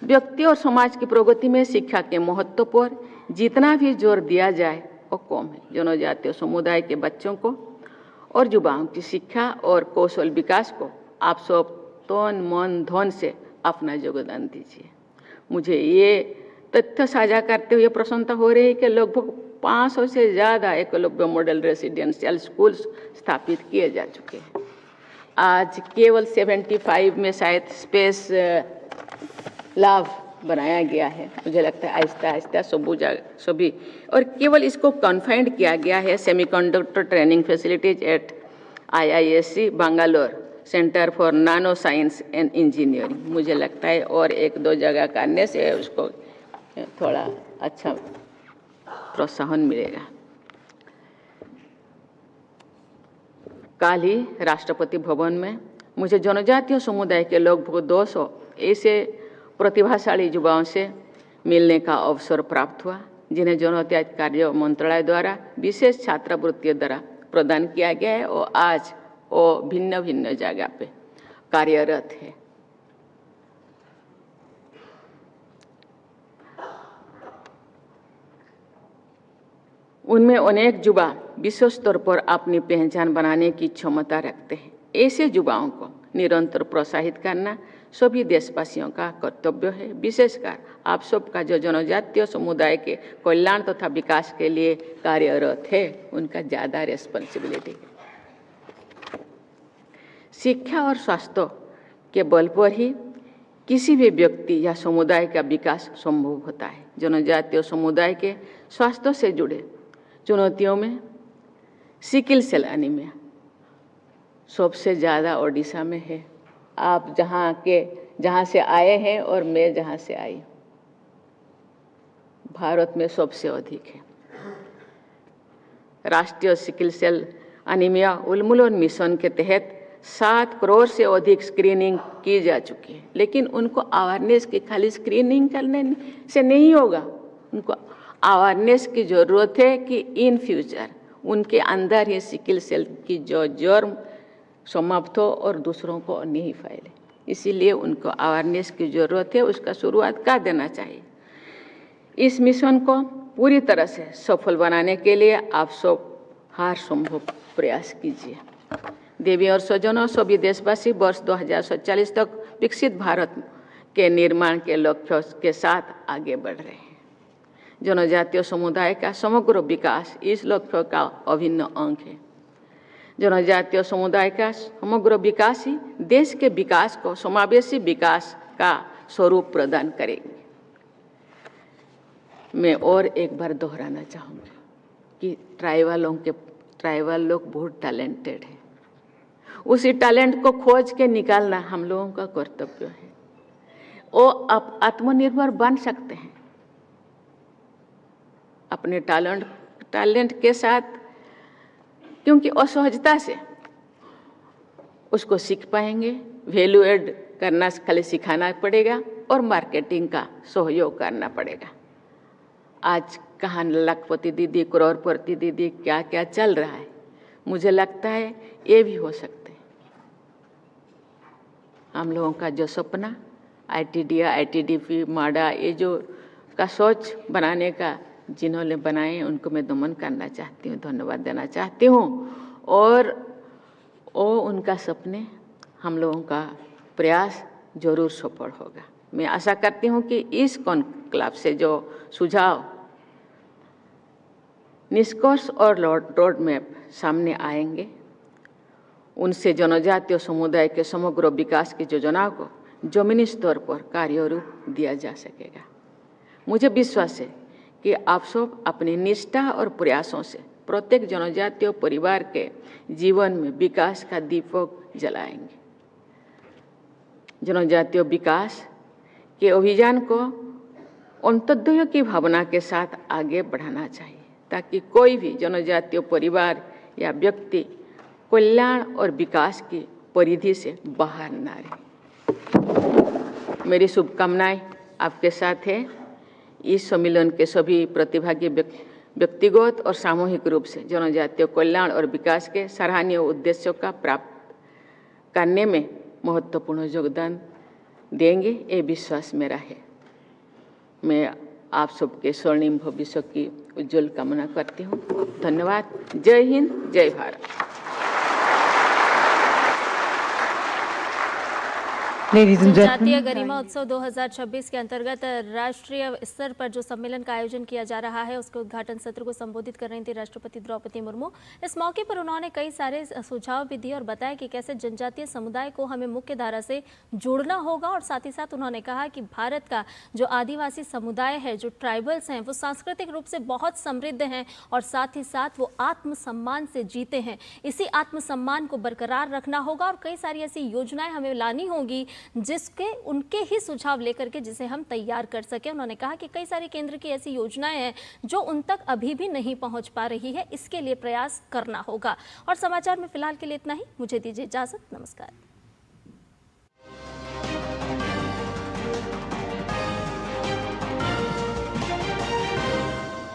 व्यक्ति और समाज की प्रगति में शिक्षा के महत्व पर जितना भी जोर दिया जाए वो कम है। जनजातीय समुदाय के बच्चों को और युवाओं की शिक्षा और कौशल विकास को आप सब तन मन धन से अपना योगदान दीजिए। मुझे ये तथ्य साझा करते हुए प्रसन्नता हो रही है कि लगभग 500 से ज़्यादा एकलव्य मॉडल रेसिडेंशियल स्कूल स्थापित किए जा चुके हैं। आज केवल 75 में शायद स्पेस लैब बनाया गया है। मुझे लगता है आहिस्ता आहिस्ता सभी और केवल इसको कन्फाइंड किया गया है semiconductor training facilities eight IISc Bangalore centre for nano science and engineering. मुझे लगता है और 1-2 जगह करने से उसको थोड़ा अच्छा प्रोत्साहन मिलेगा। कल ही राष्ट्रपति भवन में मुझे जनजातीय समुदाय के लगभग 200 ऐसे प्रतिभाशाली युवाओं से मिलने का अवसर प्राप्त हुआ, जिन्हें जनजातीय कार्य मंत्रालय द्वारा विशेष छात्रवृत्ति द्वारा प्रदान किया गया है और आज वो भिन्न भिन्न जगह पे कार्यरत है। उनमें अनेक युवा विश्व स्तर पर अपनी पहचान बनाने की क्षमता रखते हैं। ऐसे युवाओं को निरंतर प्रोत्साहित करना सभी देशवासियों का कर्तव्य है। विशेषकर आप सबका जो जनजातीय समुदाय के कल्याण तथा विकास के लिए कार्यरत है, उनका ज़्यादा रेस्पॉन्सिबिलिटी है। शिक्षा और स्वास्थ्य के बल पर ही किसी भी व्यक्ति या समुदाय का विकास संभव होता है। जनजातीय समुदाय के स्वास्थ्य से जुड़े चुनौतियों में सिकल सेल एनीमिया सबसे ज़्यादा ओडिशा में है। आप जहाँ से आए हैं और मैं जहाँ से आई, भारत में सबसे अधिक है। राष्ट्रीय सिकल सेल एनीमिया उन्मूलन मिशन के तहत 7 करोड़ से अधिक स्क्रीनिंग की जा चुकी है, लेकिन उनको अवेयरनेस की खाली स्क्रीनिंग करने से नहीं होगा। उनको अवेयरनेस की ज़रूरत है कि इन फ्यूचर उनके अंदर ही सिकल सेल की जो जर्म समाप्त हो और दूसरों को नहीं फैले। इसीलिए उनको अवेयरनेस की ज़रूरत है, उसका शुरुआत कर देना चाहिए। इस मिशन को पूरी तरह से सफल बनाने के लिए आप सब हर संभव प्रयास कीजिए। देवी और स्वजनों, सभी देशवासी वर्ष 2047 तक विकसित भारत के निर्माण के लक्ष्य के साथ आगे बढ़ रहे हैं। जनजातीय समुदाय का समग्र विकास इस लक्ष्य का अभिन्न अंग है। जनजातीय समुदाय का समग्र विकास ही देश के विकास को समावेशी विकास का स्वरूप प्रदान करेंगे। मैं और एक बार दोहराना चाहूँगी कि ट्राइबल लोग बहुत टैलेंटेड हैं। उसी टैलेंट को खोज के निकालना हम लोगों का कर्तव्य है। वो आत्मनिर्भर बन सकते हैं अपने टैलेंट के साथ, क्योंकि असहजता से उसको सीख पाएंगे। वैल्यू एड करना खाली सिखाना पड़ेगा और मार्केटिंग का सहयोग करना पड़ेगा। आज कहाँ लाखपति दीदी, करोड़पति दीदी, क्या क्या चल रहा है, मुझे लगता है ये भी हो सकते हैं। हम लोगों का जो सपना ITDA, ITDP, माडा, ये जो का सोच बनाने का जिन्होंने बनाए उनको मैं नमन करना चाहती हूँ, धन्यवाद देना चाहती हूँ। और वो उनका सपने, हम लोगों का प्रयास जरूर सफल होगा। मैं आशा करती हूँ कि इस कॉन्क्लेव से जो सुझाव, निष्कर्ष और रोड मैप सामने आएंगे, उनसे जनजातीय समुदाय के समग्र विकास की योजना को जमीनी स्तर पर कार्यरूप दिया जा सकेगा। मुझे विश्वास है कि आप सब अपनी निष्ठा और प्रयासों से प्रत्येक जनजातीय परिवार के जीवन में विकास का दीपक जलाएंगे। जनजातीय विकास के अभियान को अंत्योदय की भावना के साथ आगे बढ़ाना चाहिए, ताकि कोई भी जनजातीय परिवार या व्यक्ति कल्याण और विकास की परिधि से बाहर न रहे। मेरी शुभकामनाएं आपके साथ है। इस सम्मेलन के सभी प्रतिभागी व्यक्तिगत और सामूहिक रूप से जनजातीय कल्याण और विकास के सराहनीय उद्देश्यों का प्राप्त करने में महत्वपूर्ण योगदान देंगे, ये विश्वास मेरा है। मैं आप सबके स्वर्णिम भविष्य की उज्जवल कामना करती हूँ। धन्यवाद। जय हिंद, जय भारत। जनजातीय गरिमा उत्सव 2026 के अंतर्गत राष्ट्रीय स्तर पर जो सम्मेलन का आयोजन किया जा रहा है, उसके उद्घाटन सत्र को संबोधित कर रही थी राष्ट्रपति द्रौपदी मुर्मू। इस मौके पर उन्होंने कई सारे सुझाव भी दिए और बताया कि कैसे जनजातीय समुदाय को हमें मुख्य धारा से जोड़ना होगा। और साथ ही साथ उन्होंने कहा कि भारत का जो आदिवासी समुदाय है, जो ट्राइबल्स हैं, वो सांस्कृतिक रूप से बहुत समृद्ध हैं और साथ ही साथ वो आत्मसम्मान से जीते हैं। इसी आत्मसम्मान को बरकरार रखना होगा और कई सारी ऐसी योजनाएं हमें लानी होगी जिसके उनके ही सुझाव लेकर के जिसे हम तैयार कर सके। उन्होंने कहा कि कई सारी केंद्र की ऐसी योजनाएं हैं जो उन तक अभी भी नहीं पहुंच पा रही है, इसके लिए प्रयास करना होगा। और समाचार में फिलहाल के लिए इतना ही। मुझे दीजिए इजाजत। नमस्कार।